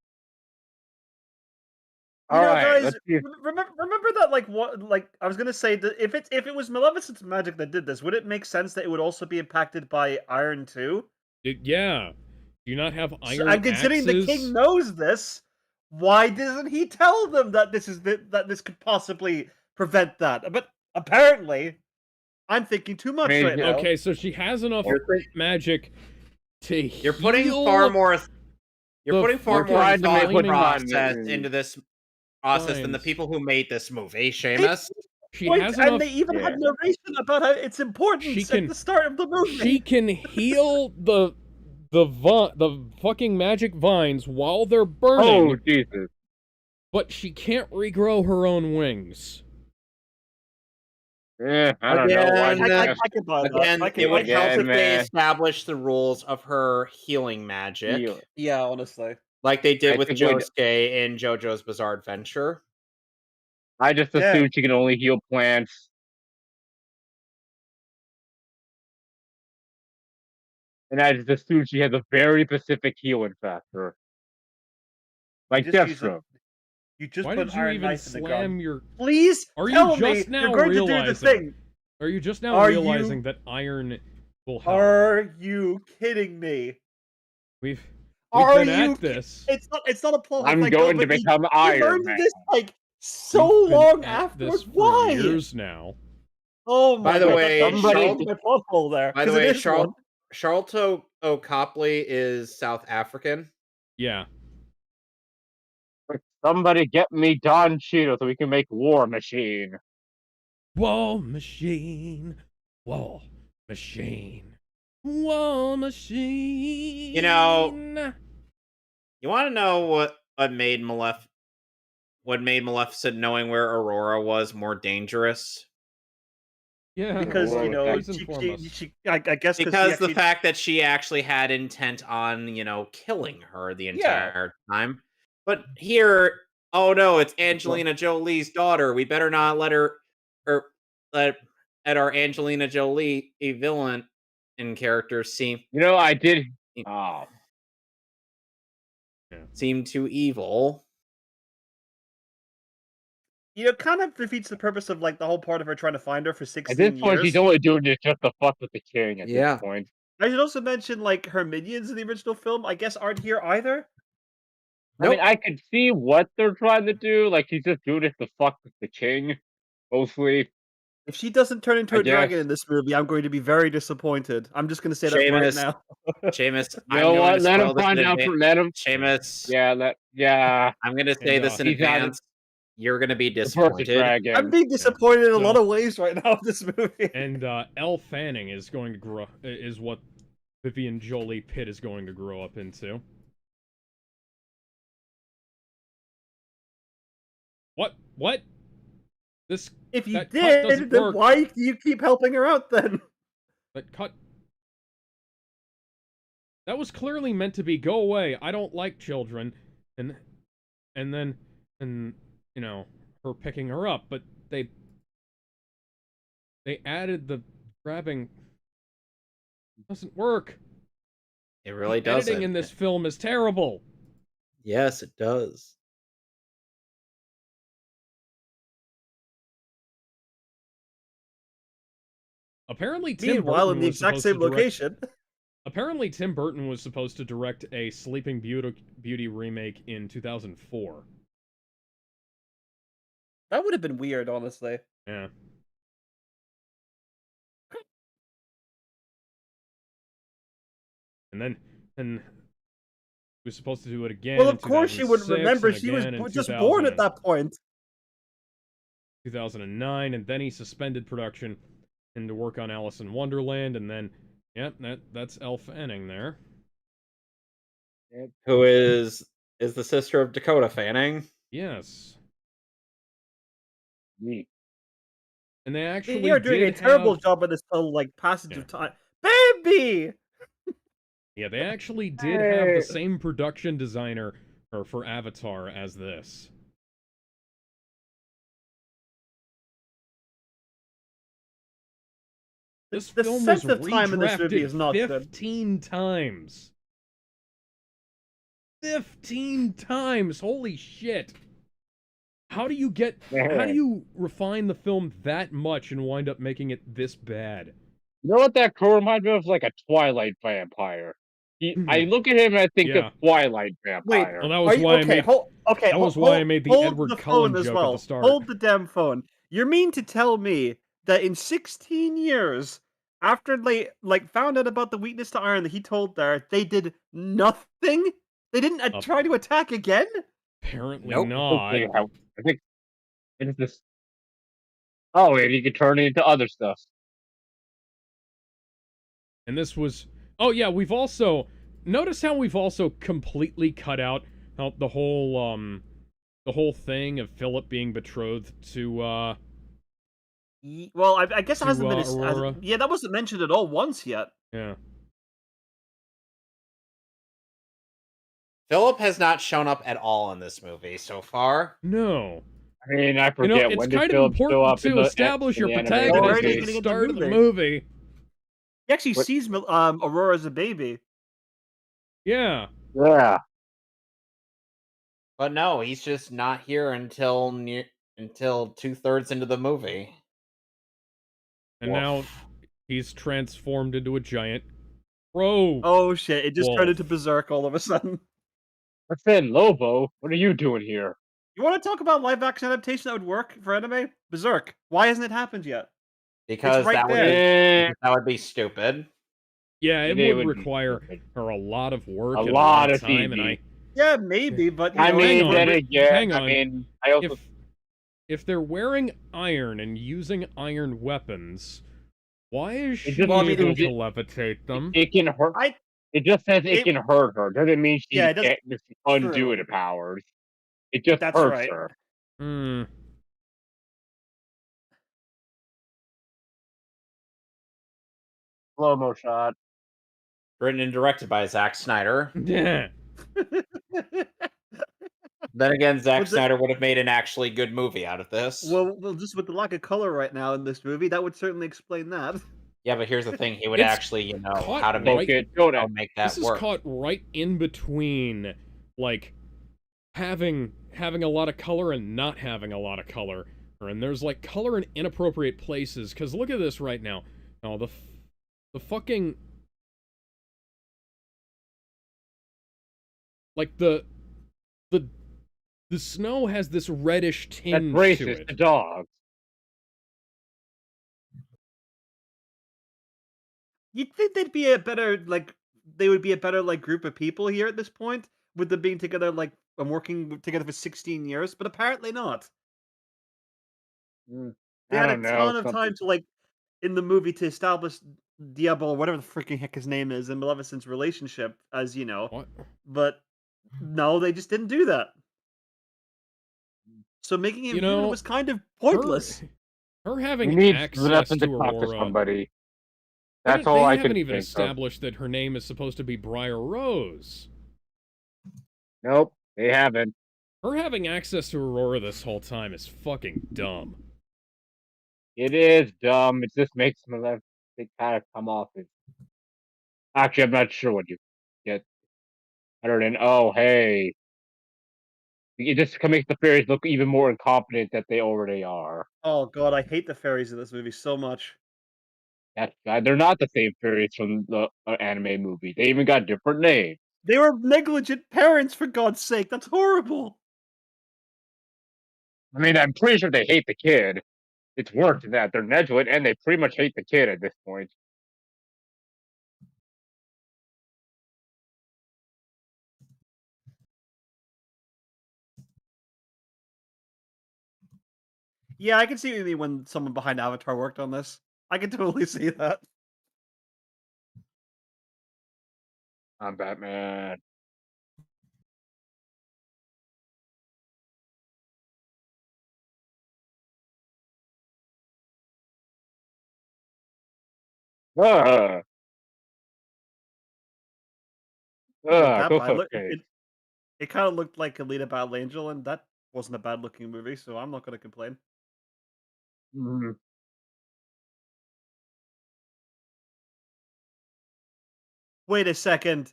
All right. Guys, Let's see. remember that I was gonna say that if it was Maleficent's magic that did this, would it make sense that it would also be impacted by Iron too? Yeah. Do you not have iron And considering the axes? king knows this, why doesn't he tell them that that this could possibly prevent that? But apparently, I'm thinking too much right now. Okay, so she has enough magic to You're putting far more. You're putting far more trying to make thought what process Vines- into this process than the Vines. people who made this movie, Seamus. She has and enough. they even had narration about how its importance at the start of the movie. She can heal the fucking magic vines while they're burning. Oh Jesus! But she can't regrow her own wings. Yeah, I don't know. Why Again, I can buy that. Again, it would help Again, if they man. established the rules of her healing magic, Heal. Yeah, honestly. like they did I with think we'd- Josuke in JoJo's Bizarre Adventure. I just Yeah. assumed she can only heal plants. And I just assumed she has a very specific healing factor. Like Just use Deathstroke. You just Why put did you iron even knife in the gun. slam your... Please Are you tell just me now you're going to do the realizing- thing. Are you just now Are realizing you- that iron will help? Are you kidding me? We've Are been you at this. It's not a plot. I'm like, going no, to but become he Iron learned Man. this like so We've been long at afterwards. this for Why? years now. Oh my By the God, way, that's somebody- my plot hole there. By the 'cause it way, is one. Charlton O'Copley is South African. Yeah. Somebody get me Don Cheadle so we can make War Machine. Wall machine. Wall machine. Wall machine. You know, you want to know what made Maleficent knowing where Aurora was more dangerous? Yeah. Because Well, you know, please inform us. I guess Because the fact that she actually had intent on, killing her the entire time. But here, oh no, it's Angelina Jolie's daughter. We better not let her, or let our Angelina Jolie, a villain in character, seem I did. Oh. seem too evil. kind of defeats the purpose of like the whole part of her trying to find her for 16 At this point, years. she's only doing this just to fuck with the king at Yeah. this point. I should also mention like her minions in the original film. I guess aren't here either. I mean, I could see what they're trying to do. Like, she's just doing it to fuck with the king, mostly. If she doesn't turn into I a dragon guess. in this movie, I'm going to be very disappointed. I'm just going to say that right Seamus, now. Seamus, You I'm know going what? to Let spoil him this in find out. advance. Let him. Seamus, Yeah. I'm going to say And, this in he's not a- advance. You're going to be The perfect disappointed. dragon. I'm being disappointed in a So- lot of ways right now with this movie. And Elle Fanning is going to grow, is what Vivian Jolie Pitt is going to grow up into. What? This If you that cut doesn't did, then work. why do you keep helping her out then? That cut. That was clearly meant to be go away. I don't like children, and then her picking her up, but they added the grabbing. Doesn't work. It really The doesn't. editing in this film is terrible. Yes, it does. Apparently, Tim Meanwhile, Burton in the was exact supposed to same direct- location. Apparently, Tim Burton was supposed to direct a Sleeping Beauty remake in 2004. That would have been weird, honestly. Yeah. and he was supposed to do it again Well, in of course she wouldn't 2006, remember. and She was again in just born at 2000 that point. 2009, and then he suspended production and to work on Alice in Wonderland, and then, yep, that's Elle Fanning there. Who is the sister of Dakota Fanning. Yes. Neat. And they actually You're doing a did terrible have... job of this whole like passage Yeah. of time, baby. Yeah, they actually did have the Hey. same production designer for Avatar as this. This The film was sense of time in this movie redrafted is not good. 15 times. 15 times! Holy shit! How do you refine the film that much and wind up making it this bad? You know what that crew reminds me of? Like a Twilight vampire. I look at him and I think Yeah. of Twilight Wait, vampire. Well, that was why I made... okay, that was why I made the hold Edward the Cullen phone as joke well. at the start. Hold the damn phone. You mean to tell me that in 16 years, after they found out about the weakness to iron that he told there, they did nothing? They didn't try to attack again? Apparently Nope. not. I think it's just. Oh, and you can turn it into other stuff. And this was... Oh, yeah, we've also... Notice how we've also completely cut out the whole thing of Philip being betrothed to, Well, I guess it to, hasn't been. Aurora. Yeah, that wasn't mentioned at all once yet. Yeah. Philip has not shown up at all in this movie so far. No. I mean, I You forget know, it's when did kind of Philip show important up in to the establish in your the animated protagonist Already at movie. the getting in the start of the movie. movie. He actually sees Aurora as a baby. Yeah. Yeah. But no, he's just not here until 2/3 into the movie. And Woof. now he's transformed into a giant crow. Oh shit! It just turned Wolf. into Berserk all of a sudden. I said, Lobo, what are you doing here? You want to talk about live action adaptation that would work for anime? Berserk. Why hasn't it happened yet? Because right that would there. Eh, that would be stupid. Yeah, it It would would be require stupid. her a lot of work A and lot a lot of of time, and TV. Yeah, maybe, but you I know, mean, hang on, then but again, hang on. I mean, I also If they're wearing iron and using iron weapons, why is she just able means to it- levitate them? it can hurt. It just says it can hurt her. Doesn't mean she Yeah, it doesn't- can't just undo true. the powers. It just That's hurts right. her. Hmm. Slow-mo shot. Written and directed by Zack Snyder. Yeah. Then again, Zack Was it- Snyder would have made an actually good movie out of this. well, just with the lack of color right now in this movie, that would certainly explain that. Yeah, but here's the thing: he would It's actually, caught how to right- make Okay, don't how to make that This is work. caught right in between, like, having a lot of color and not having a lot of color. And there's, like, color in inappropriate places. Because look at this right now. Now, the fucking... Like, the snow has this reddish That's tinge to racist to it. dogs. You'd think they'd be a better they would be a better group of people here at this point, with them being together and working together for 16 years, but apparently not. They I had don't a know. ton of something- time to in the movie to establish Diablo, whatever the freaking heck his name is, and Maleficent's relationship, as you know. What? But no, they just didn't do that. So making him human was kind of pointless. Her He having needs access Vanessa to to talk to Aurora... somebody. They That's all I can haven't even think of. established that her name is supposed to be Briar Rose. Nope, they haven't. Her having access to Aurora this whole time is fucking dumb. It is dumb. It just makes Maleficent kind of come off as... Actually, I'm not sure what you get. Other than, oh, hey. It just makes the fairies look even more incompetent than they already are. Oh god, I hate the fairies in this movie so much. That's they're not the same fairies from the anime movie. They even got different names. They were negligent parents, for God's sake. That's horrible. I mean, I'm pretty sure they hate the kid. It's worse than that. They're negligent, and they pretty much hate the kid at this point. Yeah, I can see what you mean when someone behind Avatar worked on this. I can totally see that. I'm Batman. Ah, Like that, go but I for look, cake. it kind of looked like Alita Battle Angel, and that wasn't a bad looking movie, so I'm not going to complain. Mm. Wait a second.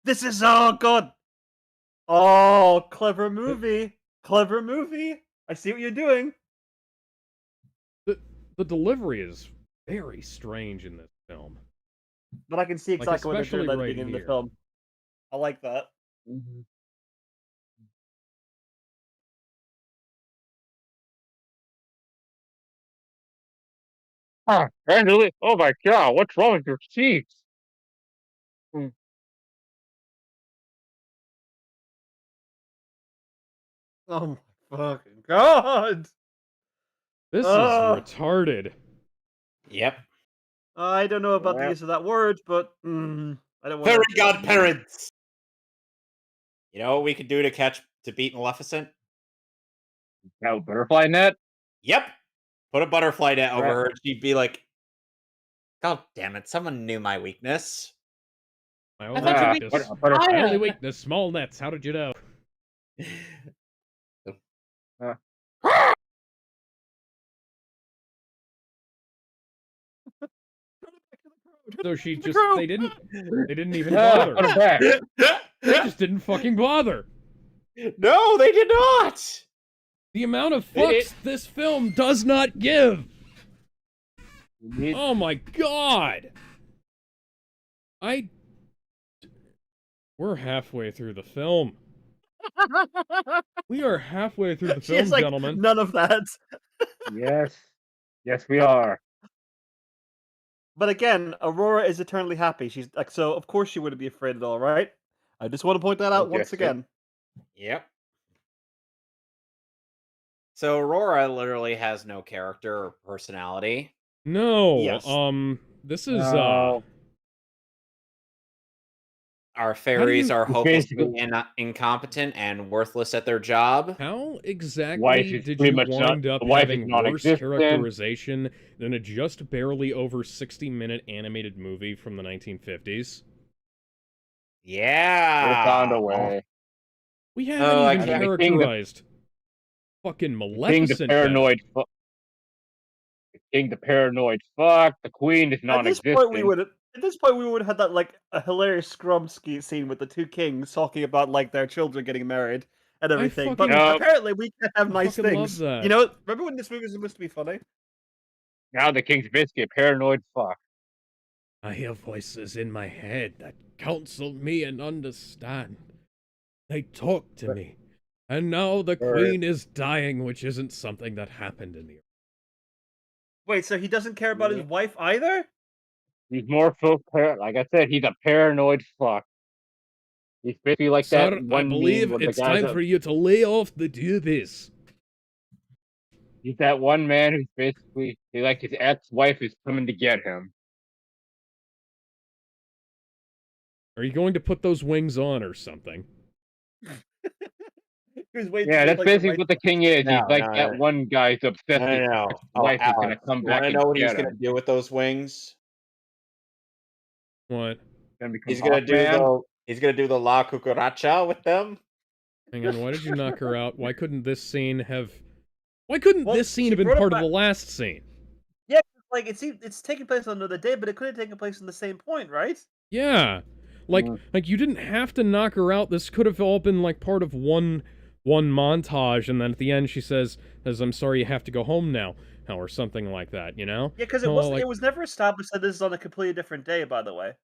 This is oh god. Oh, clever movie. Clever movie. I see what you're doing. The delivery is very strange in this film. But I can see Like, exactly what they're doing especially at the right beginning of the here. film. I like that. Mhm. Ah, Angela, oh my God, what's wrong with your cheeks? Mm. Oh my fucking god. This is Oh, retarded. Yep. I don't know about the Yeah, use of that word, but I don't want Fairy to. godparents. You know what we could do to beat Maleficent? that butterfly net. Yep. Put a butterfly net over Right. her, and she'd be like, "God damn it! Someone knew my weakness. My I only thought your weakness. weakness was My only fire." weakness, small nets. How did you know? Uh, So she To the just crew. they didn't even ah, bother. put him back. They just didn't fucking bother. No, they did not. The amount of They did. fucks this film does not give. We need- Oh my god. We're halfway through the film. We are halfway through the She is film, like gentlemen. none of that. Yes, yes, we are. But again, Aurora is eternally happy. She's like, so of course she wouldn't be afraid at all, right? I just want to point that I out once guess so. again. Yep. So Aurora literally has no character or personality. No, Yes. this is, No, Our do fairies you- are it's hopelessly basically incompetent and worthless at their job. how wife exactly is did pretty you much not. wind up The wife is having worse non-existent. characterization than a just barely over 60-minute animated movie from the 1950s? They found Yeah. a way. We haven't Oh, I even can't. The king, characterized fucking the Maleficent yet. paranoid, the king, the paranoid fuck. The queen is At this point, we non-existent. would have had that like a hilarious scrum ski scene with the two kings talking about like their children getting married and everything. But fucking- Nope. apparently, we can have I nice fucking love things. that. You know, remember when this movie was supposed to be funny? Now the king's basically a paranoid fuck. I hear voices in my head that counsel me and understand. They talk to me. And now the Or- queen is dying, which isn't something that happened in the... Wait, so he doesn't care about his Yeah. wife either? He's more like I said, he's a paranoid fuck. He's basically like Sir, that I one believe meme where the it's guy's time for you to lay off the doobies. he's that one man who's basically like his ex-wife is coming to get him. Are you going to put those wings on or something? He was waiting Yeah, to that's like, the basically right- what the king is. No, he's like no, that no. one guy who's obsessed No, with no, no. his Oh, wife is gonna Alex, come you back want to and know what he's get going him. to do with those wings? What? Gonna become He's going to do Hawkman. the La Cucaracha with them. Hang on, why did you knock her out? Why couldn't this scene have... Why couldn't Well, this scene she have been brought it part of back- the last scene? Yeah, like it's taking place on another day, but it could have taken place on the same point, right? Yeah. Like, Mm. like you didn't have to knock her out. This could have all been like part of one montage, and then at the end she says, "I'm sorry, you have to go home now," or something like that. You know? Yeah, because Oh, like- it was never established that this is on a completely different day. By the way,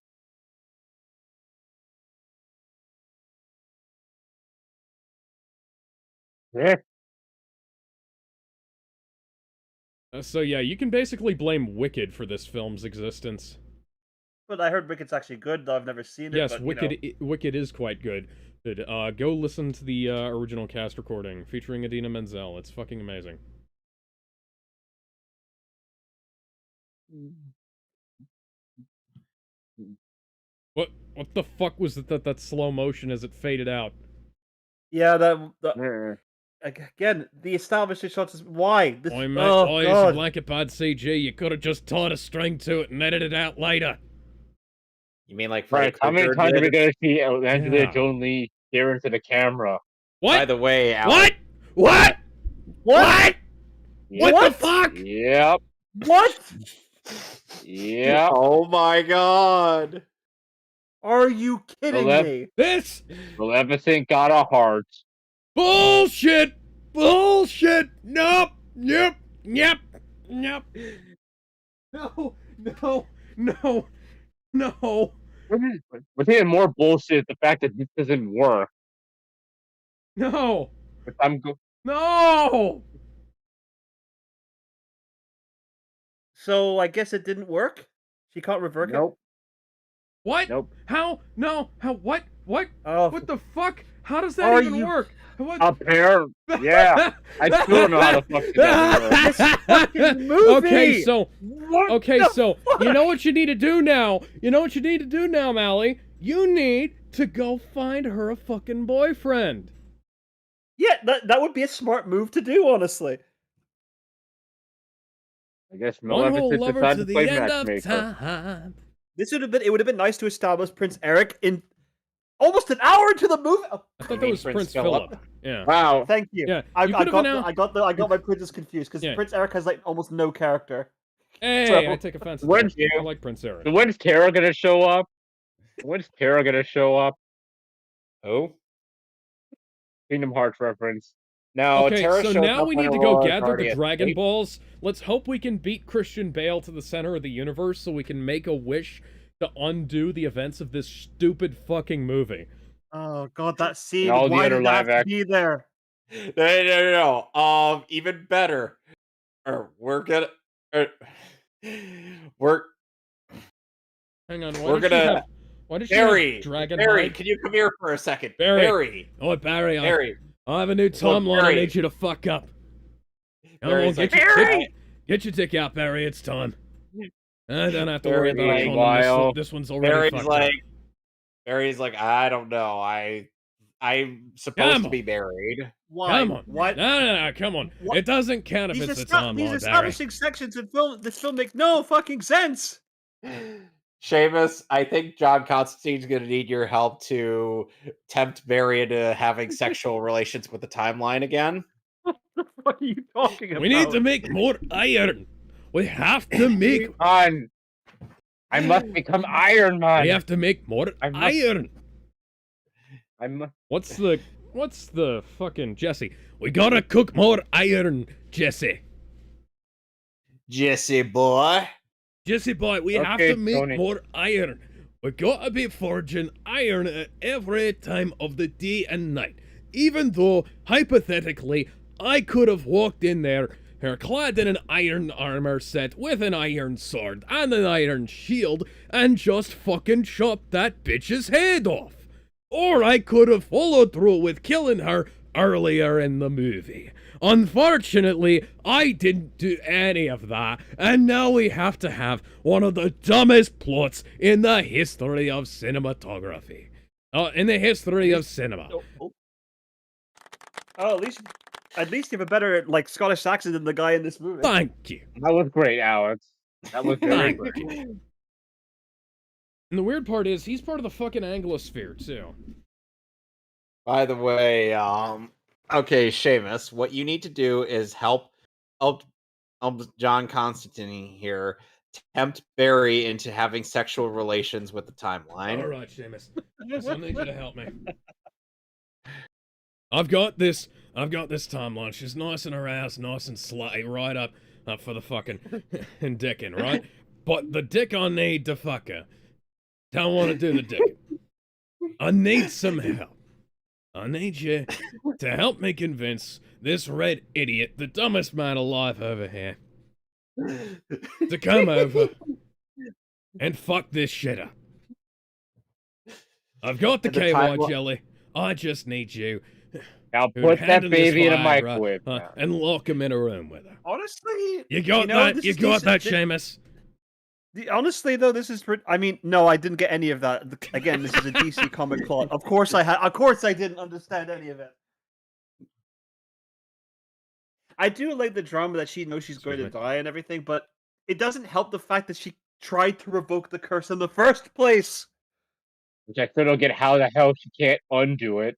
Yeah. So yeah, you can basically blame Wicked for this film's existence. but I heard Wicked's actually good, though I've never seen it. Yes, but, Wicked is quite good. Go listen to the original cast recording featuring Idina Menzel. It's fucking amazing. What the fuck was that slow motion as it faded out? Yeah, again, the establishing shots is why this. Oi, mate, Oh it's a god! blanket bad CG. You could have just tied a string to it and edited it out later. You mean like Freddy Right, how many Krueger times are we did? gonna see Angelina Yeah. Jolie stare into the camera? What? By the way, Alex, What? What? Yep. What the fuck? Yep. What Yep. Oh my god! are you kidding me? This Maleficent got a heart. bullshit. Bullshit. Nope. Yep. Yep. Yep. No. No. No. No. What's even more bullshit is the fact that this doesn't work. No. But I'm go- No. So I guess it didn't work. She can't revert it. Nope. What? Nope. How? No. How? What? What? Oh, What the fuck? How does that Are even you- work? What? Apparently, yeah. I still don't know how the fuck that works. fucking movie! Okay, so What okay, the so fuck? you know what you need to do now? You know what you need to do now, Mally? You need to go find her a fucking boyfriend. Yeah, that would be a smart move to do, honestly. I guess One whole Maleficent lover decided to to the play end of matchmaker. time. It would have been nice to establish Prince Eric in almost an hour into the movie. Oh, I thought that mean was Prince Prince Philip? Philip. Yeah. Wow. thank you. Yeah, I you could've announced- got my princes confused because Yeah. Prince Eric has like almost no character. Hey, So- I take offense to When's that. I like Prince Eric. So when's Tara gonna show up? When's Tara gonna show up? Oh, Kingdom Hearts reference. No, Okay, Tara so shows now up we when need to go Aurora's gather already the Dragon asleep. Balls. Let's hope we can beat Christian Bale to the center of the universe so we can make a wish to undo the events of this stupid fucking movie. Oh god, that scene! all the Why other did that live have to be there? no. Even better. We're gonna. We're Hang on, We're gonna- why did she have Barry. Dragon Barry, hide? can you come here for a second? Barry. Barry. Oh, Barry, Barry. I have a new Look, timeline I Barry. need you to fuck up. Come on, Barry's get like, your, Barry! get your dick out, Barry, it's time. I don't have to Barry, worry about it. meanwhile, This one's already Barry's fucked like, up. Barry's like, I don't know. I'm supposed Come to on. be married. Why? Come on. What? No, come on. What? It doesn't count if These, it's a these timeline, Barry. establishing sections in this film make no fucking sense. Seamus, I think John Constantine's gonna need your help to tempt Barry into having sexual relations with the timeline again. What are you talking about? We need to make more iron. We have to make. On. I must become Iron Man. We have to make more I must- iron. I'm. What's the fucking Jesse? We gotta cook more iron, Jesse. Jesse boy. Jesse boy, we have Okay, to make Tony. more iron. We gotta be forging iron at every time of the day and night. Even though, hypothetically, I could have walked in there, her clad in an iron armor set with an iron sword and an iron shield, and just fucking chopped that bitch's head off. Or I could have followed through with killing her earlier in the movie. Unfortunately, I didn't do any of that, and now we have to have one of the dumbest plots in the history of cinematography. In the history of cinema. Oh, at least you have a better like Scottish accent than the guy in this movie. Thank you. That was great, Alex. That was very Thank great. you. And the weird part is, he's part of the fucking Anglosphere, too. By the way, okay, Seamus, what you need to do is help John Constantine here tempt Barry into having sexual relations with the timeline. Alright, Seamus. I need you to help me. I've got this timeline. She's nice in her ass, nice and slutty, right up for the fucking and dicking, right? But the dick I need to fuck her. Don't want to do the dick. I need some help. I need you to help me convince this red idiot, the dumbest man alive over here, to come over and fuck this shit up. I've got the And the KY time- jelly. I just need you Now to put hand that him this baby in a Viagra, microwave. now. and lock him in a room with her. Honestly, You got know, that? this You is got that, decent. Seamus? Honestly, though, this is I mean, no, I didn't get any of that. Again, this is a DC comic plot. Of course, Of course, I didn't understand any of it. I do like the drama that she knows she's going to Excuse me. die and everything, but it doesn't help the fact that she tried to revoke the curse in the first place. Which I still don't get how the hell she can't undo it.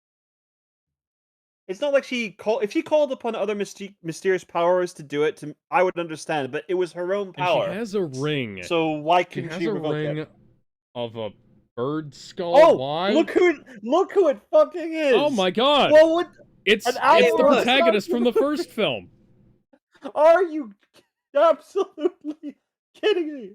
It's not like if she called upon other mysterious powers to do it, I would understand, but it was her own And power. she has a ring. So why She couldn't has she a revoke ring it? of a bird skull. Oh, Why? look who it fucking is! Oh my god! Well, what? It's An owl the or protagonist from the something? first film. Are you absolutely kidding me?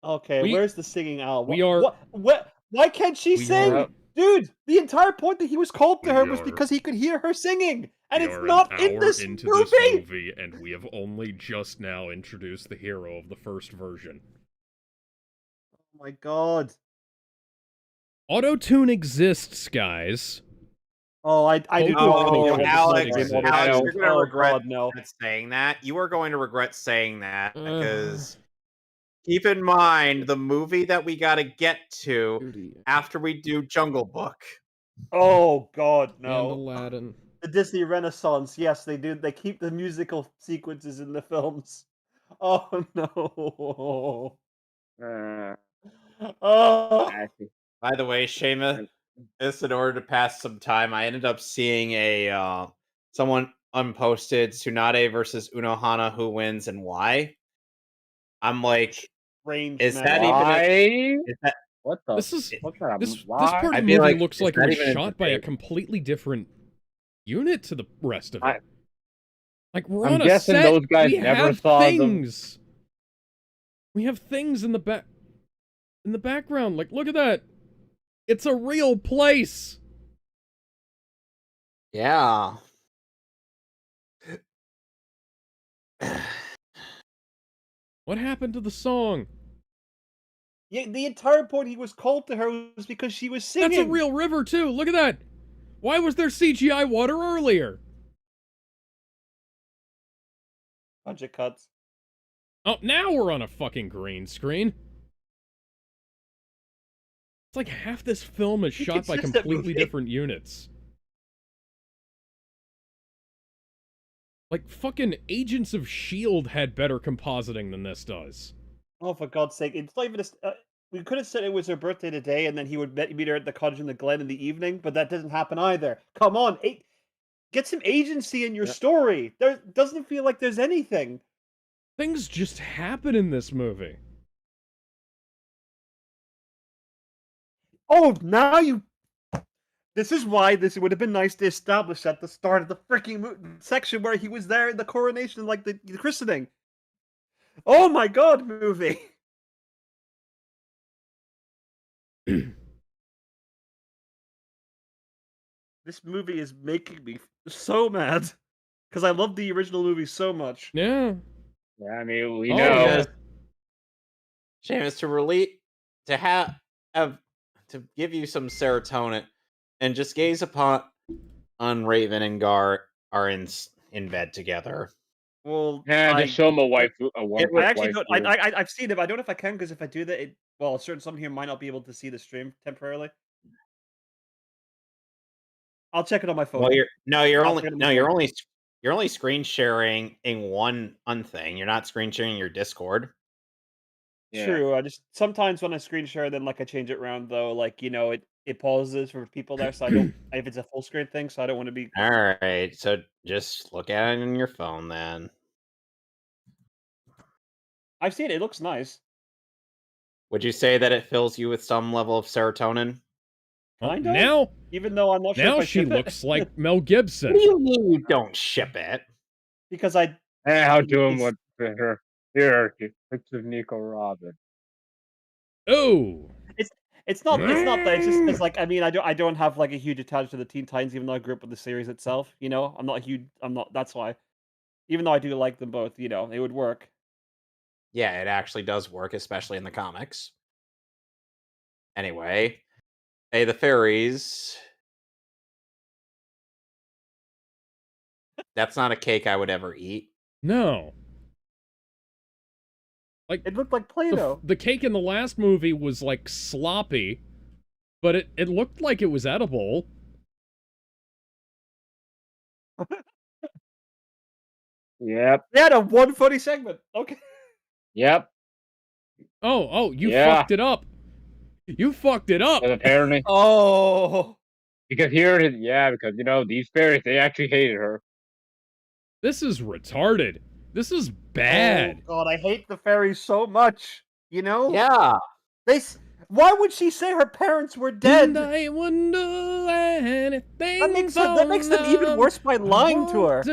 Okay, where's the singing owl? we are- What? Why can't she we sing? are- Dude, the entire point that he was called to We her was are- because he could hear her singing, and We it's are not an in hour this into movie. this movie, and we have only just now introduced the hero of the first version. Oh my god. Auto-tune exists, guys. Oh, I do Oh, not Alex, exists. Alex, you're gonna regret God, no. saying that. You are going to regret saying that Uh. because keep in mind the movie that we got to get to after we do Jungle Book. Oh god, And no. Aladdin. The Disney Renaissance, yes, they do. They keep the musical sequences in the films. Oh no. Oh. By the way, Seamus, in order to pass some time, I ended up seeing a someone unposted Tsunade versus Unohana, who wins and why. I'm like, Range is man. that even? Is that What the? This part This of the I movie feel like, looks is like it that was even a shot by a debate? completely different unit to the rest of it. Like, we're I'm on a guessing set. those guys we never have saw them. things. We have things in the background. Like, look at that. It's a real place. Yeah. What happened to the song? Yeah, the entire point he was called to her was because she was singing. That's a real river, too. Look at that. Why was there CGI water earlier? Budget cuts. Oh, now we're on a fucking green screen. It's like half this film is shot by Inconsistent completely movie. different units. Like, fucking Agents of S.H.I.E.L.D. had better compositing than this does. Oh, for God's sake. It's not even we could have said it was her birthday today, and then he would meet her at the cottage in the Glen in the evening, but that doesn't happen either. Come on, get some agency in your story. There doesn't feel like there's anything. Things just happen in this movie. Oh, now you... This is why this would have been nice to establish at the start of the freaking section where he was there in the coronation, like the christening. Oh my god, movie! This movie is making me so mad. Because I love the original movie so much. Yeah. Yeah, I mean, we Oh, know. yeah. Seamus, to give you some serotonin and just gaze upon Raven and Gar are in bed together. Well, Yeah, just show him a wife. I actually don't. I've seen it, but I don't know if I can, because if I do that, well, certain some here might not be able to see the stream temporarily. I'll check it on my phone. Well, you're only screen sharing in one thing. You're not screen sharing your Discord. Yeah. True. I just sometimes when I screen share, then like I change it around though. Like it pauses for people there, so I don't. If it's a full screen thing, so I don't want to be. All right, so just look at it on your phone then. I've seen it. It looks nice. Would you say that it fills you with some level of serotonin? Kind of. Now, Even though I'm not sure now if I she ship looks it. like Mel Gibson. What do you mean you don't ship it? Because I. I'll do him with her. Here, picture of Nico Robin. Oh. It's not that. It's just because like I mean I don't have like a huge attachment to the Teen Titans, even though I grew up with the series itself. You know, I'm not a huge. I'm not. That's why. Even though I do like them both, you know, it would work. Yeah, it actually does work, especially in the comics. Anyway, hey, the fairies. That's not a cake I would ever eat. No. Like, It looked like Play-Doh. the cake in the last movie was, like, sloppy, but it looked like it was edible. Yep. They had a one funny segment. Okay. Yep. Oh, you Yeah. fucked it up. You fucked it up. And apparently, Oh. because here it is. Yeah, because these fairies, they actually hated her. This is retarded. This is bad. Oh god, I hate the fairies so much. You know? Yeah. Why would she say her parents were dead? And I wonder anything. That makes them even worse by lying to her.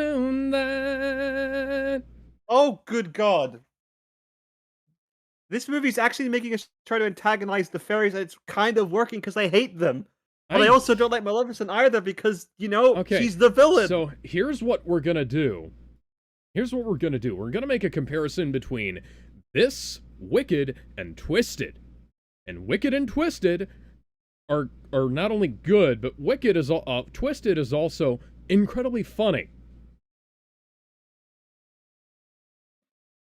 That. Oh, good god. This movie's actually making us try to antagonize the fairies, and it's kind of working because I hate them. But I also don't like Maleficent either because, she's the villain. So here's what we're gonna do. We're gonna make a comparison between this, Wicked, and Twisted. And Wicked and Twisted are not only good, but Twisted is also incredibly funny.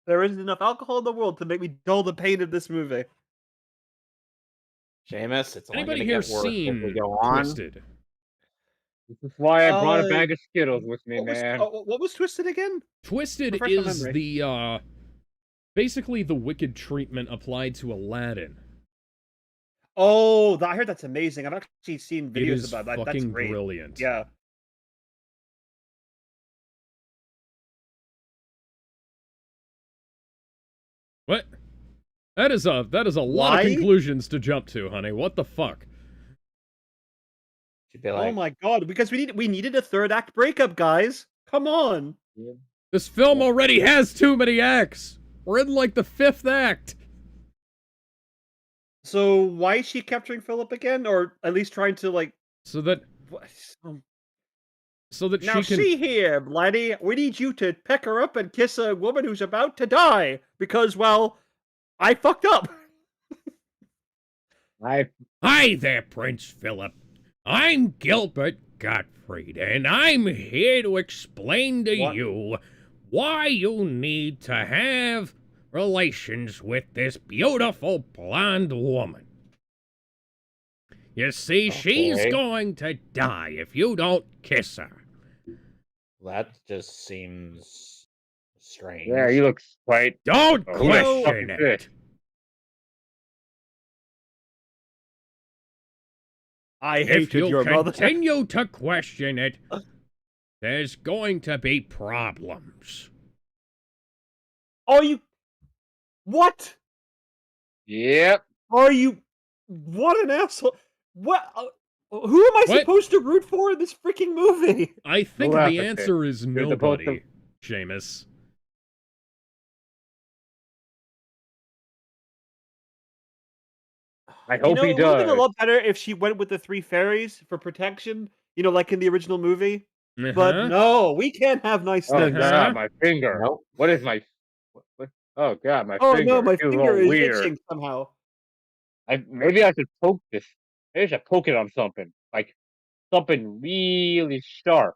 There isn't enough alcohol in the world to make me dull the pain of this movie. Seamus, it's only Anybody gonna here get worse seen as we go on. Twisted? This is why I brought a bag of Skittles with me, man. What was Twisted again? Twisted Refresh my is memory. the basically the Wicked treatment applied to Aladdin. Oh, I heard that's amazing. I've actually seen It videos is about that. That's fucking great. brilliant. Yeah. What? That is a lot of conclusions to jump to, honey. What the fuck? She'd be like, Oh my god, because we needed a third act breakup, guys. Come on. This film already has too many acts. We're in like the 5th act. So why is she capturing Philip again, or at least trying to So that now she can see here, laddie, we need you to peck her up and kiss a woman who's about to die because, well, I fucked up. Hi there, Prince Philip. I'm Gilbert Gottfried, and I'm here to explain to you why you need to have relations with this beautiful blonde woman. You see, she's going to die if you don't kiss her. that just seems strange. Yeah, he looks quite. Don't Oh, who the fuck question is it. this? I If hated you your mother. continue to question it, there's going to be problems. Are you? What? Yep. Are you? What an asshole! What? Who am I What? supposed to root for in this freaking movie? I think the Maleficent. answer is You're supposed to- nobody, Seamus. I hope he It would have been a does. lot better if she went with the three fairies for protection. Like in the original movie. Uh-huh. But no, we can't have nice Oh things. god, my finger. Nope. What is my? What? Oh god, my Oh finger. no, my It feels finger all is weird. itching somehow. Maybe I should poke this. Maybe I should poke it on something, like something really sharp.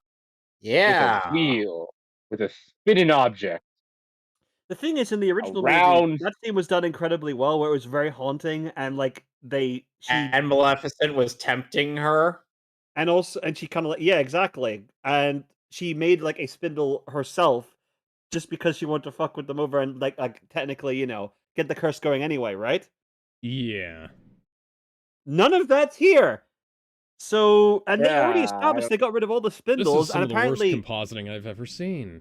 Yeah. With a wheel, with a spinning object. The thing is, in the original movie, round- that scene was done incredibly well, where it was very haunting, and And Maleficent was tempting her. and she kind of exactly, and she made a spindle herself, just because she wanted to fuck with them over and technically, get the curse going anyway, right? Yeah. None of that's here. So, and they already Yeah, established they got rid of all the This spindles, is some and of the worst apparently, compositing I've ever seen.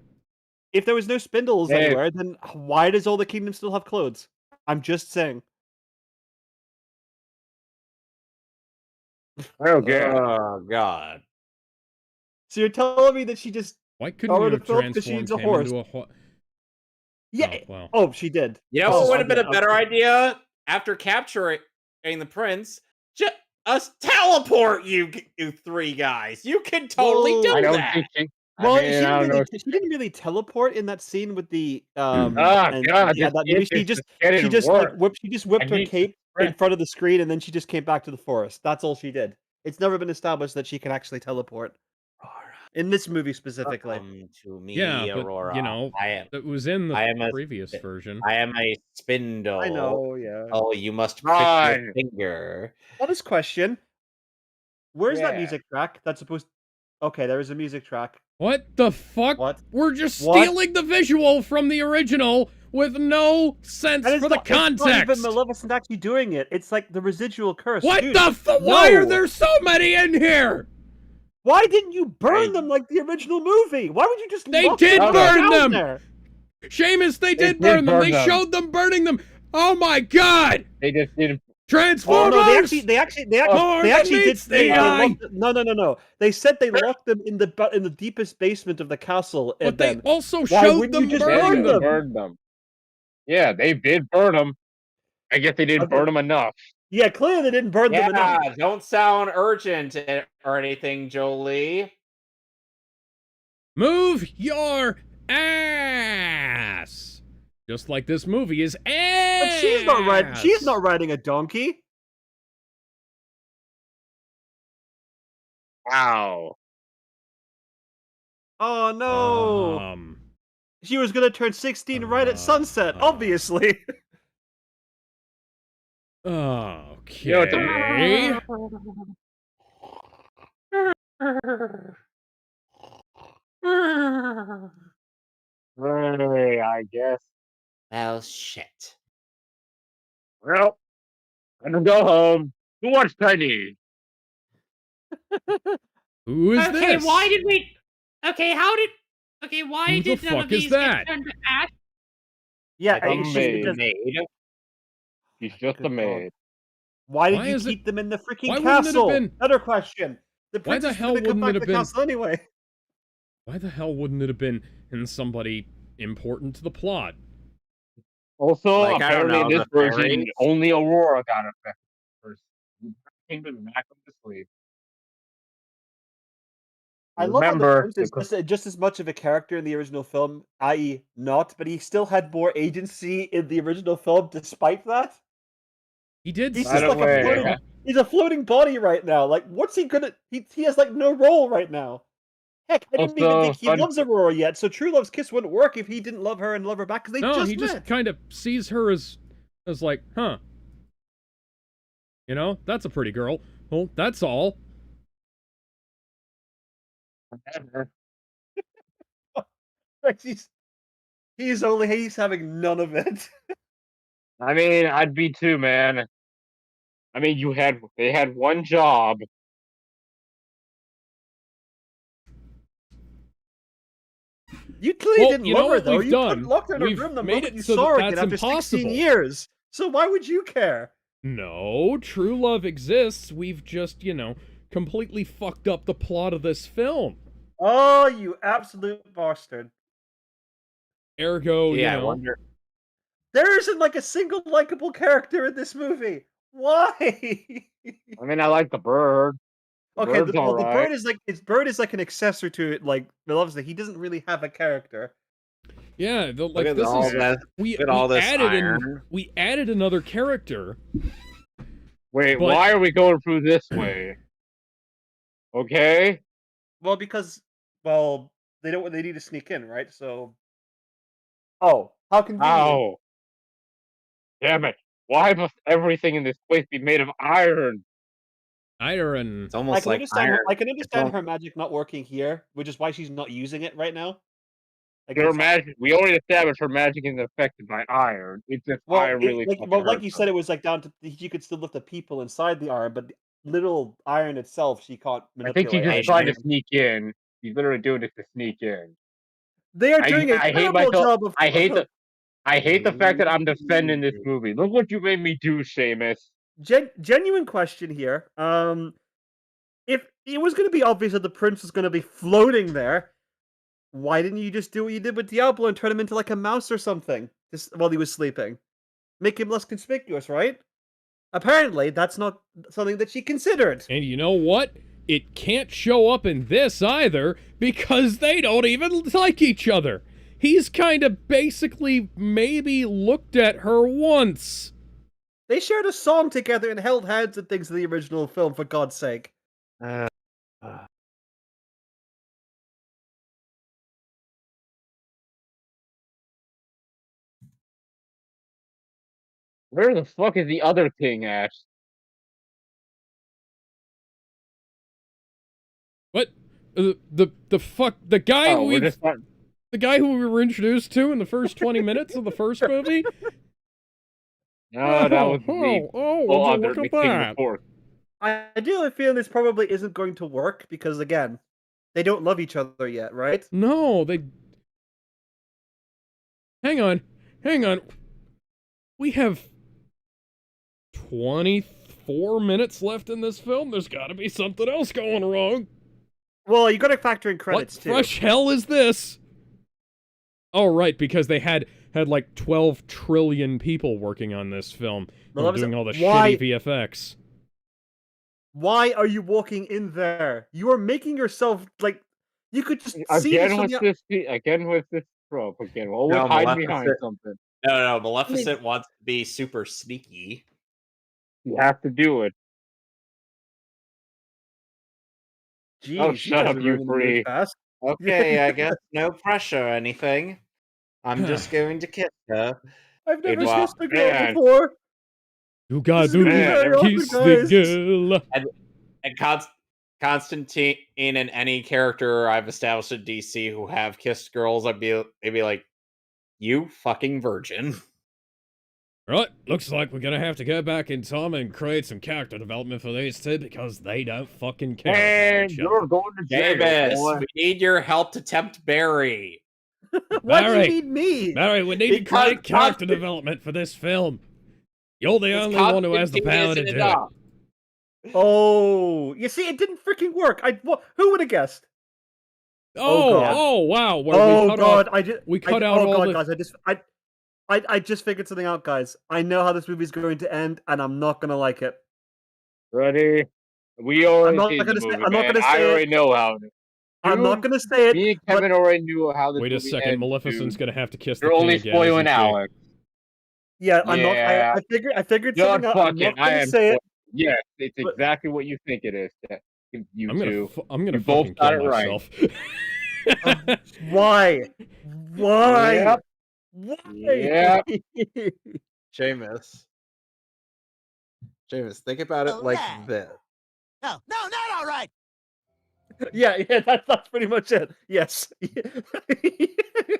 if there was no spindles Hey. anywhere, then why does all the kingdom still have clothes? I'm just saying. Oh god. Oh god. So you're telling me that she just Why couldn't got you rid of have Philip 'cause she transformed needs a him horse? into a horse? Yeah. Oh, well. Oh, she did. You know Oh, what would have been a okay, better okay. idea after capturing the prince? Just us teleport you three guys. You can totally Whoa. do I don't that. think she. Well, I mean, I don't know. she didn't really teleport in that scene with the Oh and god, yeah, this that movie. itch is getting She just worse. whipped I her need to cape in stretch. front of the screen, and then she just came back to the forest. That's all she did. It's never been established that she can actually teleport. In this movie specifically. Come to me, Yeah, but, Aurora. you know, I am that was in the I am a previous version. I am a spindle. I know, yeah. Oh, you must prick your Run. finger. Honest question. Where's that Yeah. music track that's supposed Okay, there is a music track. What the fuck? What? We're just What? stealing the visual from the original with no sense And for the it's not even context! Maleficent actually doing it. It's like the residual curse. What Dude, the Why are no! there so many in here? Why didn't you burn them like the original movie? Why would you just They lock did them burn down them! there? Seamus, they did did burn them! burn They them. showed them burning them! Oh my god! They just didn't. Oh Transformers! no, they actually did. meets the eye. No. They said they locked them in the deepest basement of the castle, and But they then also why showed wouldn't you them just burning burn them! Burned them. Yeah, they did burn them. I guess they didn't Okay. burn them enough. Yeah, clearly they didn't burn them enough. Yeah, don't sound urgent or anything, Jolie. Move your ass! Just like this movie is ass! But she's not riding a donkey. Wow. Oh no. She was gonna turn 16 right at sunset, obviously. Okay. You know, Hey, I guess. Well, shit. Well, I'm gonna go home. Who wants Chinese? Who is Okay, this? why did we? Okay, how did? Okay, why Who the did none fuck of is these that? get turned to ash? Yeah, I think I'm she's made. the maid. She's just a Good maid. Why did Why you is it- keep them in the freaking why wouldn't it have castle? been- Another question. The Why the princess is hell gonna come wouldn't back it to have the been- castle anyway. Why the hell wouldn't it have been in somebody important to the plot? Also, Like, I don't apparently in know, this the version, fairies? only Aurora got affected first. Came to knock him to sleep. I love how the Remember, prince is just as much of a character in the original film, i.e. not, but he still had more agency in the original film despite that. He did He's By just the like way- a floating, he's a floating body right now. Like, what's he gonna, he has like no role right now. Heck, I didn't even Also, think he fun- loves Aurora yet, so True Love's kiss wouldn't work if he didn't love her and love her back, because they No, just he met. just kind of sees her as like, huh. You know, that's a pretty girl. Well, that's all. Like, he's having none of it. I mean, I'd be too, man. I mean, they had one job. You clearly Well, didn't you know love her what though. we've You done? couldn't lock her in a We've room the made moment it you so saw that her again that's after 16 impossible. years. So why would you care? No, true love exists. We've just, you know, completely fucked up the plot of this film. Oh, you absolute bastard. Ergo, Yeah, you I know, wonder. There isn't like a single likable character in this movie. Why? I mean, I like the bird. Okay, Bird's the alright. bird is like an accessor to it. Like obviously, he doesn't really have a character. yeah, Look like at this all is that. we Look at all this added iron. we added another character. Wait, But- why are we going through this way? Okay? Well, because they need to sneak in, right? So, oh, how convenient. Ow. Damn it. Why must everything in this place be made of iron? Iron. It's almost like iron. I can understand al- her magic not working here, which is why she's not using it right now. Like, Her it's- magic. We already established her magic isn't affected by iron. It's just Well, iron really fucking like hurts you her. said, it was like down to you could still lift the people inside the iron, but the little iron itself she can't I think she's manipulate. just trying to sneak in. She's literally doing it to sneak in. They are doing a I hate terrible myself. job of. I hate the fact that I'm defending this movie. Look what you made me do, Seamus. Genuine question here. If it was going to be obvious that the prince was going to be floating there, why didn't you just do what you did with Diablo and turn him into like a mouse or something just while he was sleeping? Make him less conspicuous, right? Apparently, that's not something that she considered. And you know what? It can't show up in this either because they don't even like each other. He's kind of basically maybe looked at her once. They shared a song together and held hands and things in the original film, for God's sake. Where the fuck is the other king at? What? The fuck? The guy Oh, we're we've just not. the guy who we were introduced to in the first 20 minutes of the first movie? No, that was the Would you other, look the at king of the that? fourth. I do have a feeling this probably isn't going to work because, again, they don't love each other yet, right? No, they... Hang on. We have 24 minutes left in this film. There's gotta be something else going wrong. Well, you gotta factor in credits, What too. fresh hell is this? Oh, right, because they had like 12 trillion people working on this film and doing all the shitty VFX. Why are you walking in there? You are making yourself, like... You could just see this Again from with the... this trope again. Always No, hide behind Maleficent. something. No, Maleficent wants to be super sneaky. You have to do it. Jeez, Oh, shut up, you free. fast. Okay, I guess no pressure or anything. I'm just going to kiss her. I've never Meanwhile, kissed a girl man. before. You gotta This is gonna be very awkward, kiss the guys. girl. And Constantine and any character I've established in DC who have kissed girls, they'd be like, you fucking virgin. Right, looks like we're gonna have to go back in time and create some character development for these two because they don't fucking care about And each you're other. going to jail, Davis, boy. we need your help to tempt Barry. Why do you Barry. need me? Barry, we need to Because create character development for this film. You're the only one who has the power to do it. Oh, you see, it didn't freaking work. Who would have guessed? God. Oh, wow. Oh God, we cut out oh all God, the... guys, I just figured something out, guys. I know how this movie's going to end, and I'm not gonna like it. Ready? We already not seen the gonna say- movie, I'm not man. gonna I say already know how it is. I'm not gonna say it. Me and but Kevin already knew how this Wait a movie second, ends, Maleficent's dude. gonna have to kiss You're the king only again. spoiling isn't she? Alex. yeah, I'm not. Yeah. I figured Don't something out. I'm fuck not it. I gonna am. say it. Yes, it's but- exactly what you think it is. You two. I'm gonna You both fucking got kill it right. myself. Why? Why? Yep. Why? Yep. Seamus, think about it like this. No, not all right. yeah, that's pretty much it. Yes.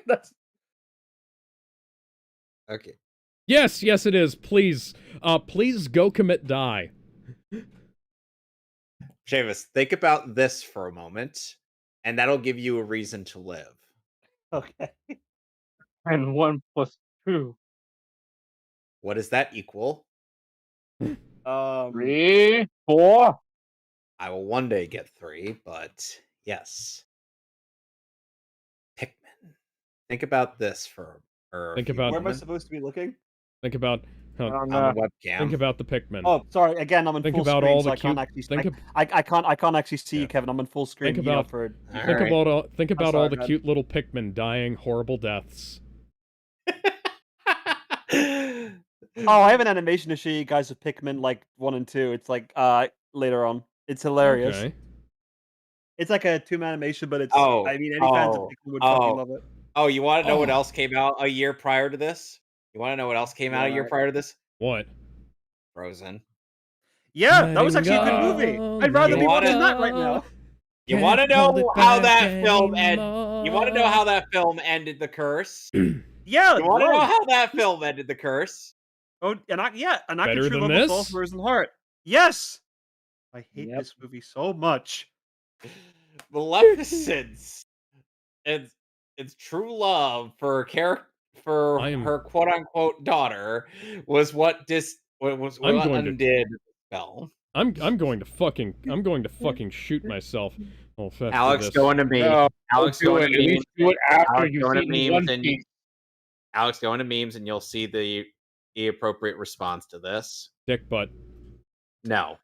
That's Okay. Yes, it is. Please, please go commit die. Seamus, think about this for a moment, and that'll give you a reason to live. okay. And 1 + 2. What does that equal? 3, 4. I will one day get 3, but yes. Pikmin. Think about this for Think about- Where am I supposed to be looking? Think about on the webcam. think about the Pikmin. Oh, sorry. Again, I'm in Think full about screen, all so the I can't cute- actually. think I can't actually see Yeah. you, Kevin. I'm in full screen. Think you know, about- for Think Alright. about sorry, all the man. cute little Pikmin dying horrible deaths. Oh, I have an animation to show you guys of Pikmin like 1 and 2. It's like later on. It's hilarious. Okay. It's like a 2-man animation, but it's. Oh, I mean, any fans of oh, Pikmin would fucking oh. love it. Oh, you want to know what Oh. else came out a year prior to this? You want to know what else came out a year What? prior to this? What? Frozen. Yeah, that was actually a good Letting movie. go, I'd rather be letting watching that go. right now. You Can't want to hold know it how back that film ended? You want to know anymore. how that film ended the curse? You Yeah, want to know right. how that film ended the curse? Oh, and I Better could true than love with all this? frozen heart. Yes. I hate Yep. this movie so much. Maleficent. It's true love for her quote unquote daughter was what what undid the spell. I'm going to fucking shoot myself. Oh, after Alex this. going to me. No, Alex do going it. to At least memes. do it after Alex you've going to seen memes One and Piece. Alex going to memes, and you'll see the appropriate response to this. Dick butt. No.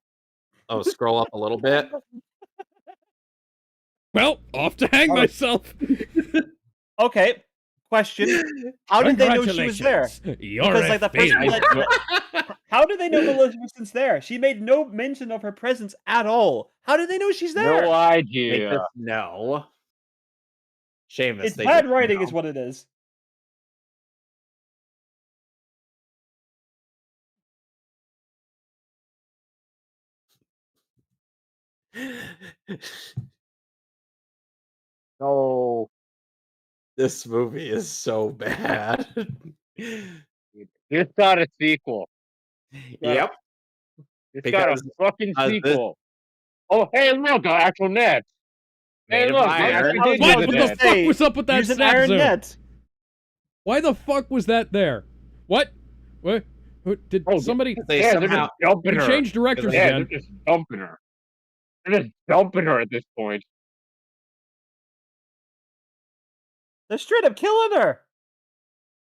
Oh, scroll up a little bit. Well, off to hang myself. Okay. Question: how did they know she was there? Congratulations. You're Because a like the person failure. that, how did they know Maleficent's there? She made no mention of her presence at all. How did they know she's there? No They idea. just know. Seamus, It's they bad just writing, know. is what it is. No, This movie is so bad. this got a sequel. Yep, It's got a because fucking this sequel. Oh, hey, look, an actual net. Hey, made of look, they iron. actually I was did What? use a about What the net. fuck was up with that Use an snap iron zoom? net. Why the fuck was that there? What? What? Did Oh, somebody... They Yeah, they're somehow just dumping We her. changed directors Yeah, again. they're just dumping her. They're just dumping her at this point. They're straight up killing her.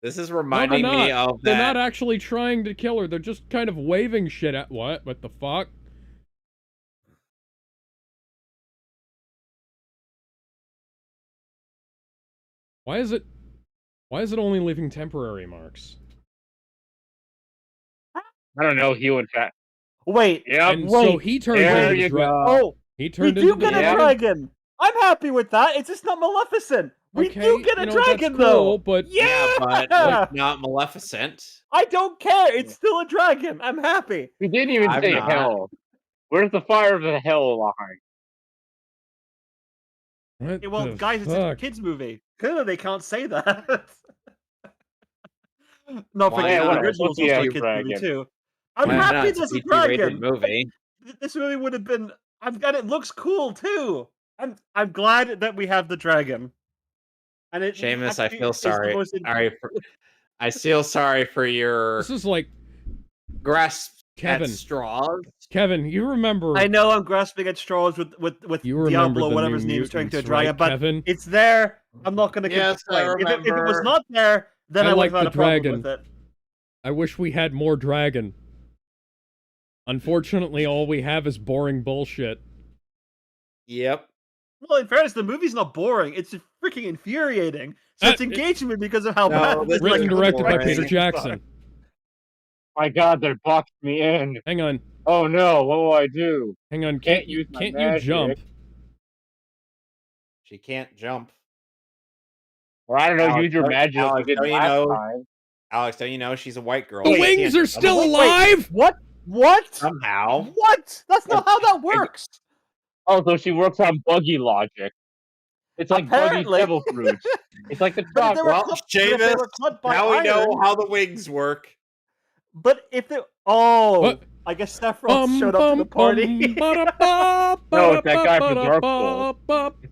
this is No, they're reminding me not. of They're that. not actually trying to kill her. They're just kind of waving shit at... What? What the fuck? Why is it only leaving temporary marks? I don't know, Hugh and Fat. Wait. Yep. And wait. so he turned There into you the go. Oh, He we turned do into the get a Yeah. dragon. I'm happy with that. It's just not Maleficent. We Okay, do get a you know, dragon that's though. cool, but Yeah, but it's not Maleficent. I don't care. It's still a dragon. I'm happy. We didn't even I'm say not. hell. Where's the fire of the hell line? what Yeah, well, the guys, it's a fuck? kids' movie. Clearly, they can't say that. Not Why forgetting not? the original was Look, also yeah, a kids' movie dragon. too. I'm Why not? happy It's a there's a PG-rated dragon. movie. This movie would have been. I've got it. Looks cool too. I'm glad that we have the dragon. And it Seamus, I actually feel is the sorry. most I feel sorry for your This is like grasp Kevin. at straws. Kevin, you remember I know I'm grasping at straws with you remember Diablo, the whatever New his name is, turning to a Mutants, dragon, right, but Kevin? it's there. I'm not going to Yes, I complain. If it was remember. not there, then I I would like have had the a problem dragon. with it. I wish we had more dragon. Unfortunately, all we have is boring bullshit. Yep. Well, in fairness, the movie's not boring. It's freaking infuriating. So it's engaging me because of how No, bad this it Written is. and directed by boring. Peter Jackson. My God, they boxed me in. Hang on, Oh no, what will I do? hang on. Can't Can't use my you magic. jump? She can't jump. Or I don't know, Alex, use your don't- magic like Alex, you did don't you last know- time. Alex, don't you know she's a white girl? The She wings can't are jump still Wait, alive. What? What? somehow. What? That's not how that works. Oh, so she works on buggy logic. It's like Buggy's Apparently. devil fruits. It's like the But if they chocolate. were Well, cut, but if they Seamus, were cut by now we know iron, how the wings work. but if they, oh, What? I guess Sephiroth showed up to the party. No, it's that guy from Dark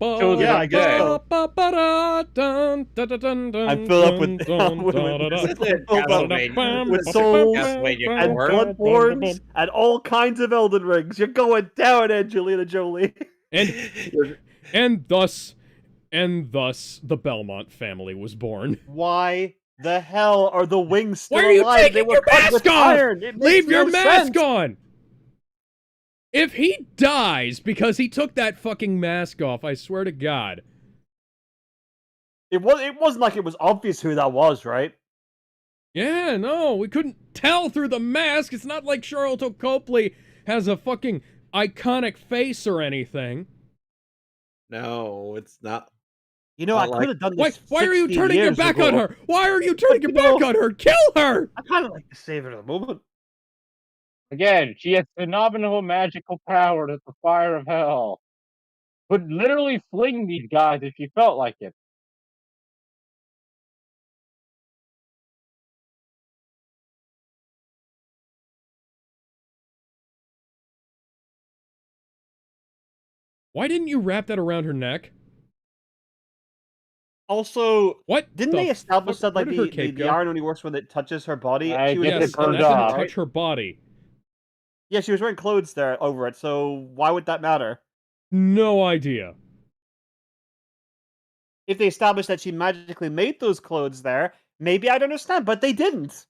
Souls. Yeah, I guess so. I'm I'm filled up with souls Castlevania and Core. bloodborns and all kinds of Elden Rings. You're going down, Angelina Jolie. and thus the Belmont family was born. Why the hell are the wings still Why are you alive? taking They were your cut mask with off? iron. It makes Leave your no mask sense. on. If he dies because he took that fucking mask off, I swear to God. It wasn't like it was obvious who that was, right? Yeah, no, we couldn't tell through the mask. It's not like Charlton Copley has a fucking iconic face or anything. No, it's not. You know, Not I could have done Why this. are you 60 turning your years back ago. on her? Why are you turning your back on her? Kill her! I kind of like to save it at the moment. Again, she has phenomenal magical power that's the fire of hell. Could literally fling these guys if she felt like it. Why didn't you wrap that around her neck? Also, What? didn't the they establish fuck? that like Where did her the cape go? iron only works when it touches her body? I She was guess Yes, it wearing burned that clothes, didn't off. right? touch her body. Yeah, she was wearing clothes there over it. So why would that matter? No idea. If they established that she magically made those clothes there, maybe I'd understand, but they didn't.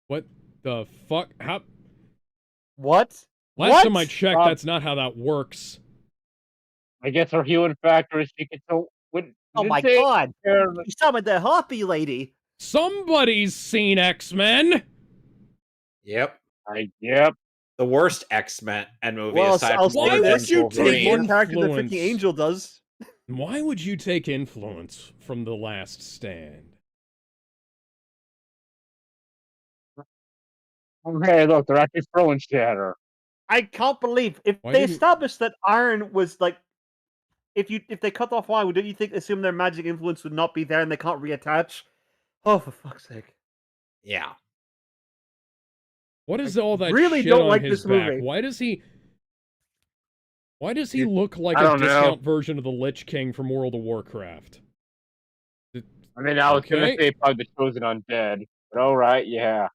What the fuck? How? What? Last time I checked, Rob- that's not how that works. I guess her healing factor is she can so. Oh my god! God! You summoned the Harpy lady. Somebody's seen X-Men. Yep. Yep. The worst X-Men movie Well, aside I'll from Why say would this: you there's take more in- character than influence? freaking Angel does. Why would you take influence from The Last Stand? Okay, look, they're actually throwing shit at her. I can't believe if Why they didn't- established that iron was like, if they cut off iron, don't you think assume their magic influence would not be there and they can't reattach? Oh, for fuck's sake! Yeah. What is I all that really shit don't on like his this back? movie. Why does he You- look like I a don't know. discount version of the Lich King from World of Warcraft? I mean, I was gonna Okay. say probably the chosen undead, but all right, yeah.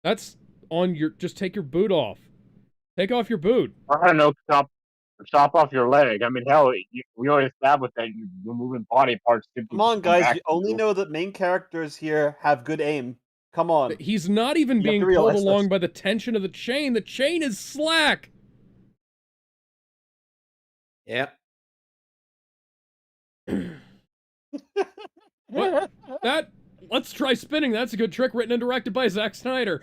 That's on your. Just take your boot off. Take off your boot. I don't know, chop off your leg. I mean, hell, we already established that you're moving body parts. Come on, guys! You only know that main characters here have good aim. Come on. He's not even You have being to pulled realize along this. by the tension of the chain. The chain is slack. Yep. What? Let's try spinning. That's a good trick written and directed by Zack Snyder.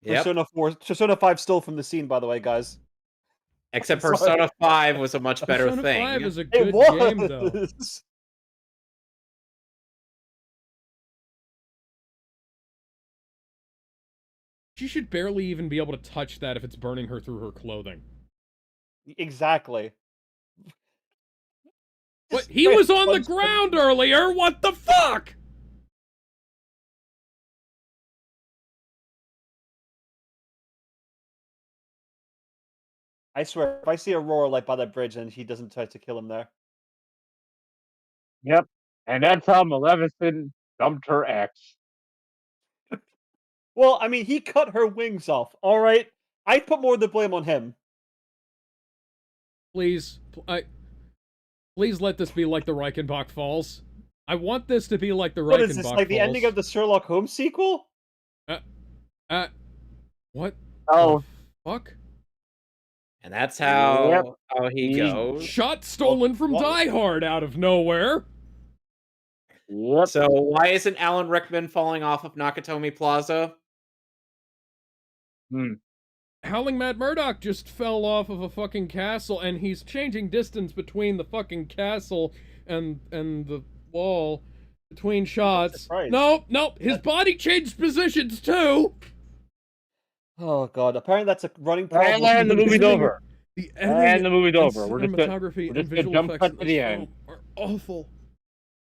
Yep. Persona 5 stole from the scene, by the way, guys. Except Sorry. Persona 5 was a much better Persona thing. 5 is a It good was. game, though. She should barely even be able to touch that if it's burning her through her clothing. Exactly. What? He was on the ground earlier! What the fuck?! I swear, if I see Aurora like by that bridge and he doesn't try to kill him there. Yep, and that's how Maleficent dumped her ex. Well, I mean, he cut her wings off. All right, I'd put more of the blame on him. Please, please let this be like the Reichenbach Falls. I want this to be like the Reichenbach What Falls. is this, like the ending of the Sherlock Holmes sequel? What? Oh, The fuck? And that's how Yep. he goes. Shot stolen from what? Die Hard out of nowhere. yep. So why isn't Alan Rickman falling off of Nakatomi Plaza? Howling Mad Murdoch just fell off of a fucking castle, and he's changing distance between the fucking castle and the wall between shots. surprised. Nope, his body changed positions too. Oh god, apparently that's a running problem. And the movie's over. The And the movie's and over. We're just gonna cinematography and gonna visual jump effects cut in to this the end. film are awful.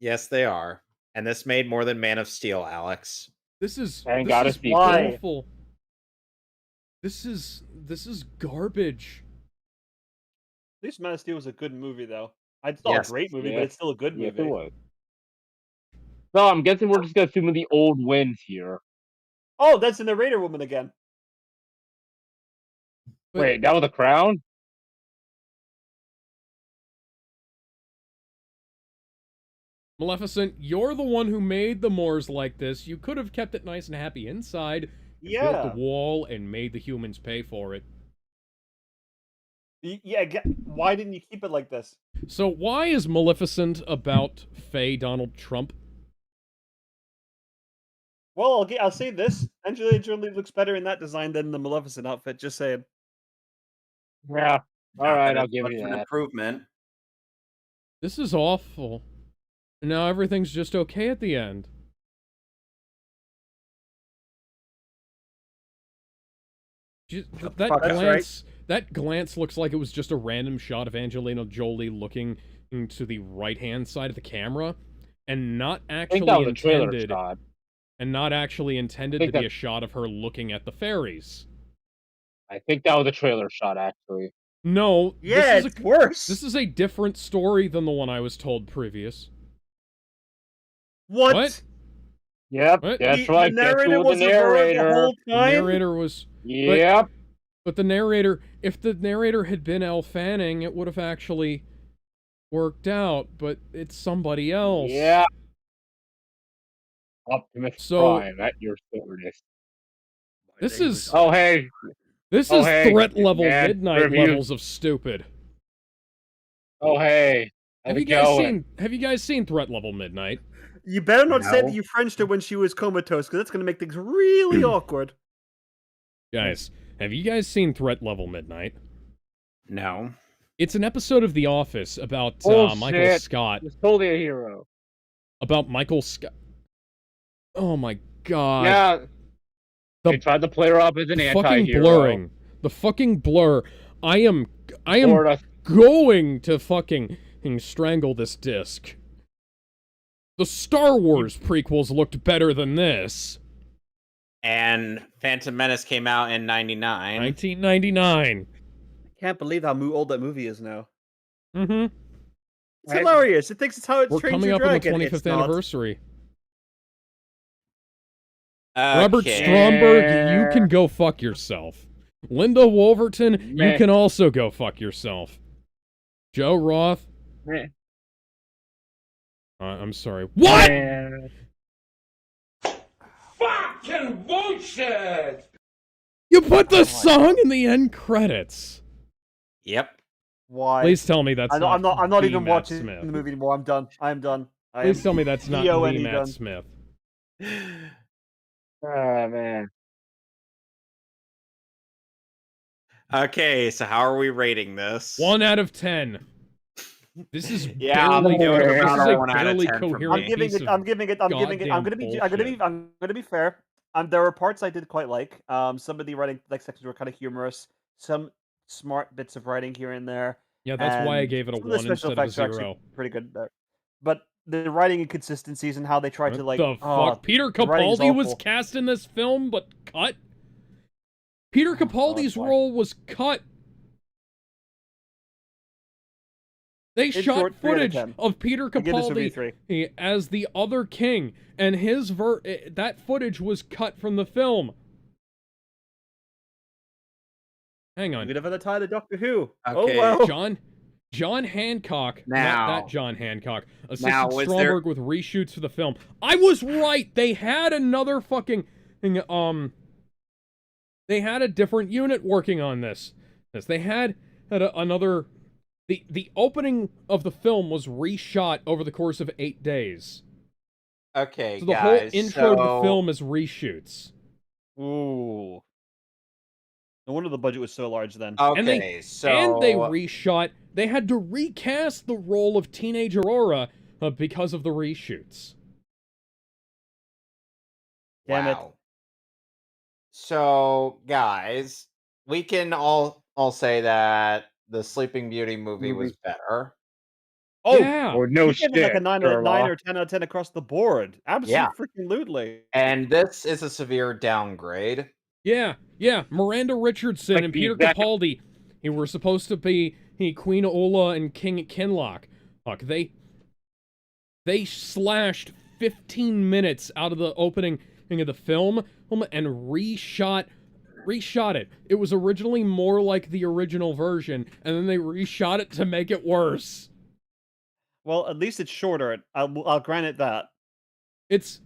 Yes, they are. And this made more than Man of Steel, Alex. This is And got a sequel. awful. This is garbage. At least Man of Steel was a good movie, though. It's not Yes, a great movie, but yes, it's still a good Yes, movie. it was. So I'm guessing we're just gonna assume the old wins here. Oh, that's the narrator woman again. But- Wait, that was the crown? Maleficent, you're the one who made the Moors like this. You could have kept it nice and happy inside. Built Yeah. the wall and made the humans pay for it. Why didn't you keep it like this? So why is Maleficent about Faye Donald Trump? Well, I'll say this. Angelina Jolie looks better in that design than the Maleficent outfit, just saying. Yeah. All right, I'll give Much you of an that. improvement. This is awful. And now everything's just okay at the end. That fuck, that's glance, that glance looks like it was just a random shot of Angelina Jolie looking to the right-hand side of the camera, and not I think actually that was a trailer intended, shot. and not actually intended think to be that- a shot of her looking at the fairies. I think that was a trailer shot, actually. No, Yeah, this is it's worse. this is a different story than the one I was told previous. What? Yep, What? that's The right. Guess narrator who was was the Aurora narrator? the whole The time? narrator was, Yep. but the narrator, if the narrator had been Elle Fanning, it would have actually worked out, but it's somebody else. Yeah. Optimus So- Prime at your service. This is Oh, hey. this oh, is hey, threat level man, midnight review. levels of stupid. Oh, hey. How's Have it you guys going? seen Threat Level Midnight? You better not say No. that you Frenched her when she was comatose, because that's going to make things really awkward. Guys, have you guys seen Threat Level Midnight? No. It's an episode of The Office about Oh, Michael shit. Scott. He's totally a hero. About Michael Scott. Oh my god. Yeah. They tried to play her up as an fucking anti-hero. blurring. The fucking blur. I am Or going to fucking strangle this disc. The Star Wars prequels looked better than this. And Phantom Menace came out in 99. 1999. I can't believe how old that movie is now. Mm-hmm. It's hilarious. It thinks it's how it's We're trained coming your up on the dragon. 25th It's not. anniversary. Okay. Robert Stromberg, you can go fuck yourself. Linda Wolverton, you can also go fuck yourself. Joe Roth. I'm sorry. What? Fucking bullshit! You put the song in the end credits. Yep. Why? Please tell me that's I'm not the even Matt watching Smith. the movie anymore. I'm done. I'm done. Please tell me that's not the Matt done. Smith. Oh, man. Okay, so how are we rating this? 1 out of 10. This is Yeah, barely, I'm doing this is around a 1 out of barely 10 for me. coherent I'm giving piece it. of I'm giving it. I'm goddamn gonna be fair. There were parts I did quite like. Some of the writing sections were kind of humorous. Some smart bits of writing here and there. Yeah, that's why I and gave it a some of the 1 special instead of a effects are actually 0. pretty good there. But the writing inconsistencies and how they tried to What like. the fuck? Peter the writing's Capaldi was awful. cast in this film, but cut? Peter Capaldi's why? role was cut. They In shot short, 3 out of footage 10. of Peter I give this movie Capaldi 3. as the other king, and that footage was cut from the film. Hang on. We'd have had the tie to Doctor Who. Okay, Oh well. John Hancock, not Now- that John Hancock, assisted Now, was there- Stromberg with reshoots for the film. I was right. They had another fucking they had a different unit working on this. They had another. The opening of the film was reshot over the course of 8 days. Okay, So the guys, whole intro to the film is reshoots. Ooh. No wonder the budget was so large then. Okay, and they reshot. They had to recast the role of teenage Aurora because of the reshoots. Damn it. Wow. So, guys, we can all say that the Sleeping Beauty movie was better. Oh, yeah. Or no you gave it shit. like a 9 or 10 out of 10 across the board. Absolutely. And this is a severe downgrade. Yeah. Miranda Richardson Like and the Peter exact- Capaldi, they were supposed to be Queen Ola and King Kinloch. Fuck, they slashed 15 minutes out of the opening of the film and reshot it. It was originally more like the original version, and then they reshot it to make it worse. Well, at least it's shorter. I'll grant it that. It's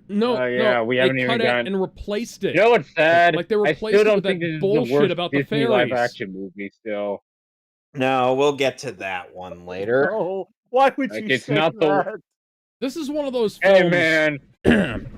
no, we they haven't cut even it gotten. and replaced it. You know what's sad? Like they I replaced still it don't with think that this is the bullshit worst about the Disney fairies. live-action movie. Still, No, we'll get to that one later. Oh, why would Like, you it's say not the- that? This is one of those films. hey man,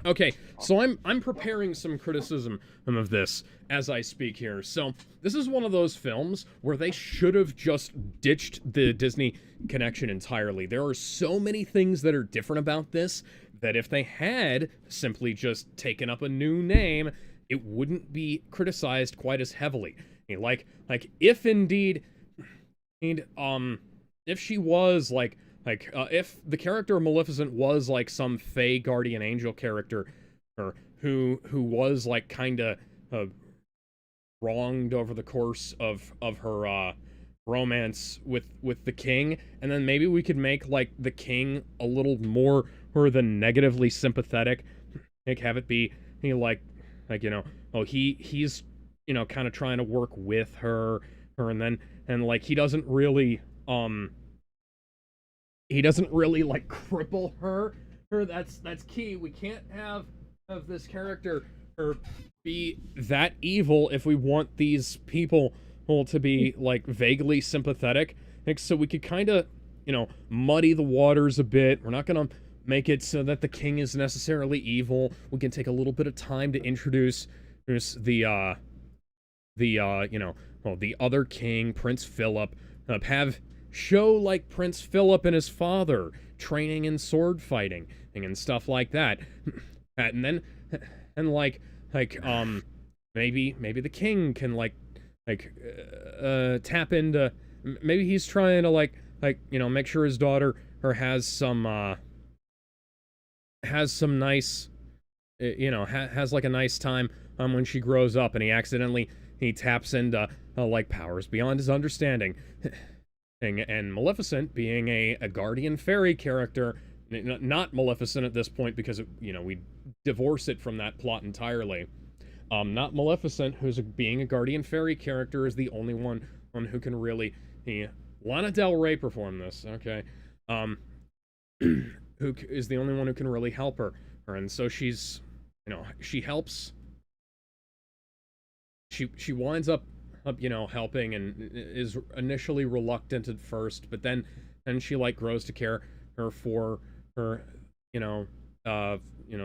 Okay, so I'm preparing some criticism of this as I speak here. So this is one of those films where they should have just ditched the Disney connection entirely. There are so many things that are different about this that if they had simply just taken up a new name, it wouldn't be criticized quite as heavily. Like if indeed, if she was if the character Maleficent was like some fey guardian angel character, or who was like kind of wronged over the course of her romance with the king, and then maybe we could make like the king a little more than negatively sympathetic, have it be he's kind of trying to work with her, and like he doesn't really like cripple her. That's key. We can't have this character be that evil if we want these people to be like vaguely sympathetic. So we could kind of muddy the waters a bit. We're not gonna make it so that the king is necessarily evil. We can take a little bit of time to introduce the other king, Prince Philip. Have show like Prince Philip and his father training in sword fighting and stuff like that, and maybe the king can tap into, maybe he's trying to make sure his daughter has some nice, has like a nice time when she grows up, and he taps into powers beyond his understanding. And Maleficent, being a guardian fairy character, not Maleficent at this point because we divorce it from that plot entirely. Not Maleficent, who's being a guardian fairy character, is the only one who can really. Lana Del Rey performed this, okay? Who is the only one who can really help her, and so she's, she helps. She winds up helping, and is initially reluctant at first, but then she grows to care for her,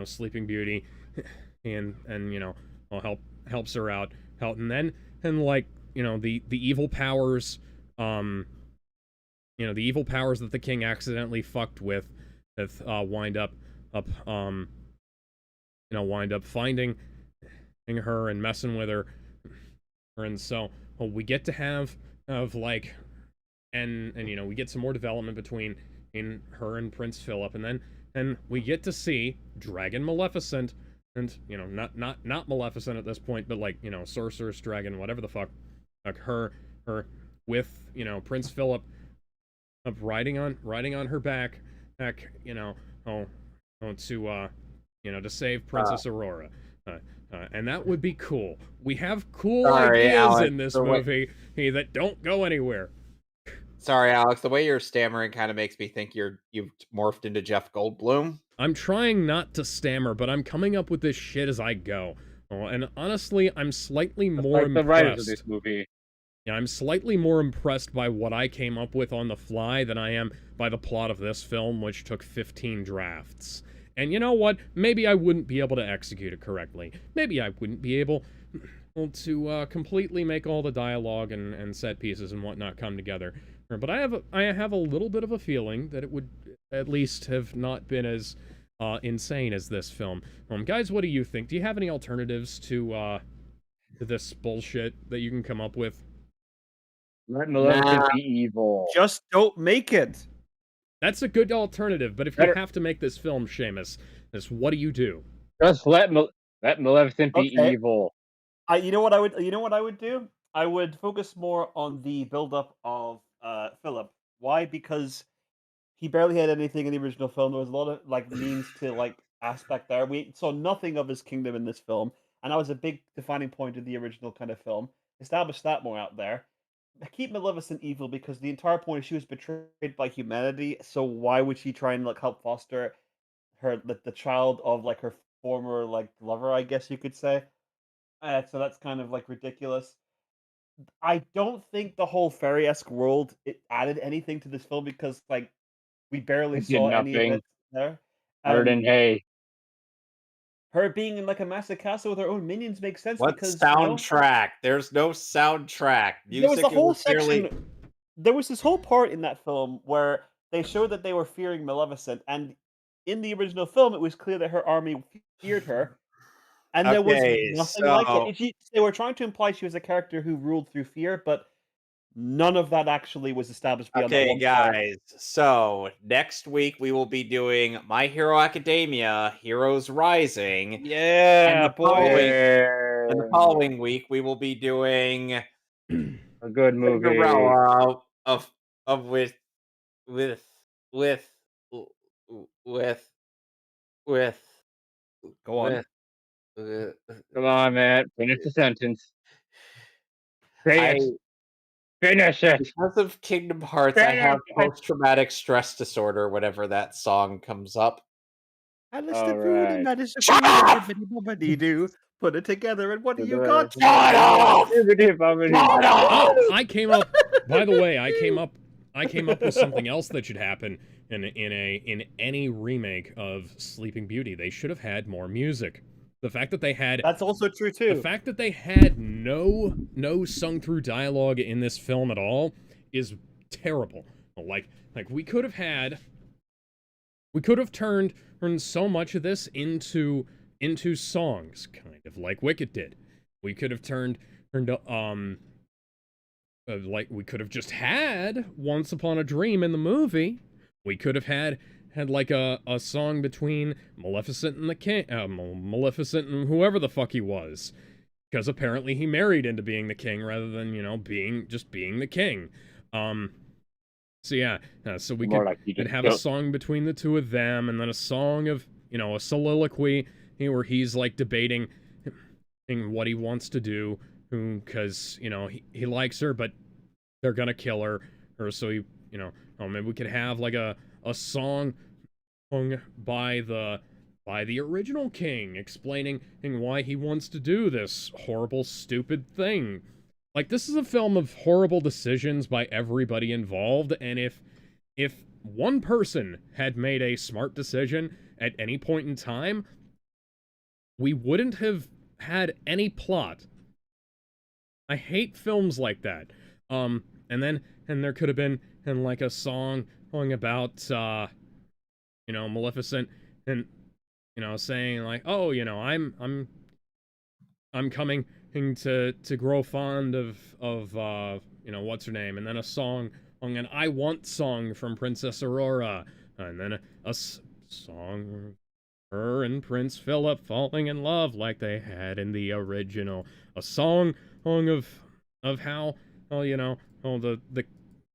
Sleeping Beauty, and helps her out, and then the evil powers, the evil powers that the king accidentally fucked with, wind up finding her and messing with her. And so we get to have we get some more development between her and Prince Philip, and then we get to see Dragon Maleficent, and not Maleficent at this point, but Sorceress Dragon, whatever the fuck, her with Prince Philip riding on her back, to save Princess Aurora. And that would be cool. We have cool ideas Alex, in this movie that don't go anywhere. Sorry, Alex. The way you're stammering kind of makes me think you've morphed into Jeff Goldblum. I'm trying not to stammer, but I'm coming up with this shit as I go. And honestly, I'm slightly more impressed. The writers of this movie. Yeah, I'm slightly more impressed by what I came up with on the fly than I am by the plot of this film, which took 15 drafts. And you know what? Maybe I wouldn't be able to execute it correctly. Maybe I wouldn't be able to completely make all the dialogue and set pieces and whatnot come together. But I have a little bit of a feeling that it would at least have not been as insane as this film. Guys, what do you think? Do you have any alternatives to this bullshit that you can come up with? Let Maleficent be evil. Just don't make it. That's a good alternative, but if you have to make this film, Seamus, what do you do? Just let Maleficent be evil. You know what I would do? I would focus more on the build-up of Philip. Why? Because he barely had anything in the original film. There was a lot of means to aspect there. We saw nothing of his kingdom in this film, and that was a big defining point of the original kind of film. Establish that more out there. Keep Maleficent evil because the entire point is she was betrayed by humanity. So why would she try and help foster her the child of her former lover? I guess you could say. So that's kind of ridiculous. I don't think the whole fairy-esque world added anything to this film because we barely saw any of it there. Other than hey. Her being in a massive castle with her own minions makes sense because soundtrack? There's no soundtrack. There was a whole section. There was this whole part in that film where they showed that they were fearing Maleficent, and in the original film, it was clear that her army feared her, and there was nothing like it. They were trying to imply she was a character who ruled through fear, but none of that actually was established beyond that one guys. So next week we will be doing My Hero Academia: Heroes Rising. Yeah, and the following week we will be doing a good movie Cinderella with go on. Come on, man. Finish the sentence. Say it. Finish it. Because of Kingdom Hearts, I have post-traumatic stress disorder whenever that song comes up. Shut up! Put it together, and what do you got? Shut up! I came up. By the way, I came up with something else that should happen in any remake of Sleeping Beauty. They should have had more music. The fact that they had... That's also true, too. The fact that they had no sung-through dialogue in this film at all is terrible. We could have turned so much of this into into songs, kind of like Wicked did. We could have turned like we could have just had Once Upon a Dream in the movie. We could have had like a song between Maleficent and the king, Maleficent and whoever the fuck he was, because apparently he married into being the king rather than, you know, being the king. So yeah, so we could have a song between the two of them, and then a song of, you know, a soliloquy where he's like debating what he wants to do, because, you know, he likes her, but they're gonna kill her, or so he, you know, maybe we could have like a song sung by the original king explaining why he wants to do this horrible, stupid thing. Like, this is a film of horrible decisions by everybody involved, and if one person had made a smart decision at any point in time, we wouldn't have had any plot. I hate films like that. And there could have been like a song about you know, Maleficent, and, you know, saying like, oh, you know, I'm coming to grow fond of you know, what's her name, and then a song, an I Want song from Princess Aurora, and then a song, her and Prince Philip falling in love like they had in the original, a song of how, oh, you know, oh, the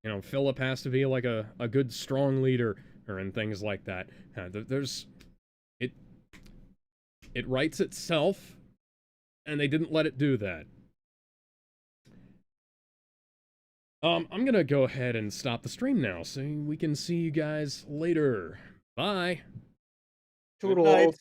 you know, Philip has to be like a good strong leader, or and things like that. There's it writes itself, and they didn't let it do that. I'm gonna go ahead and stop the stream now, so we can see you guys later. Bye. Toodles.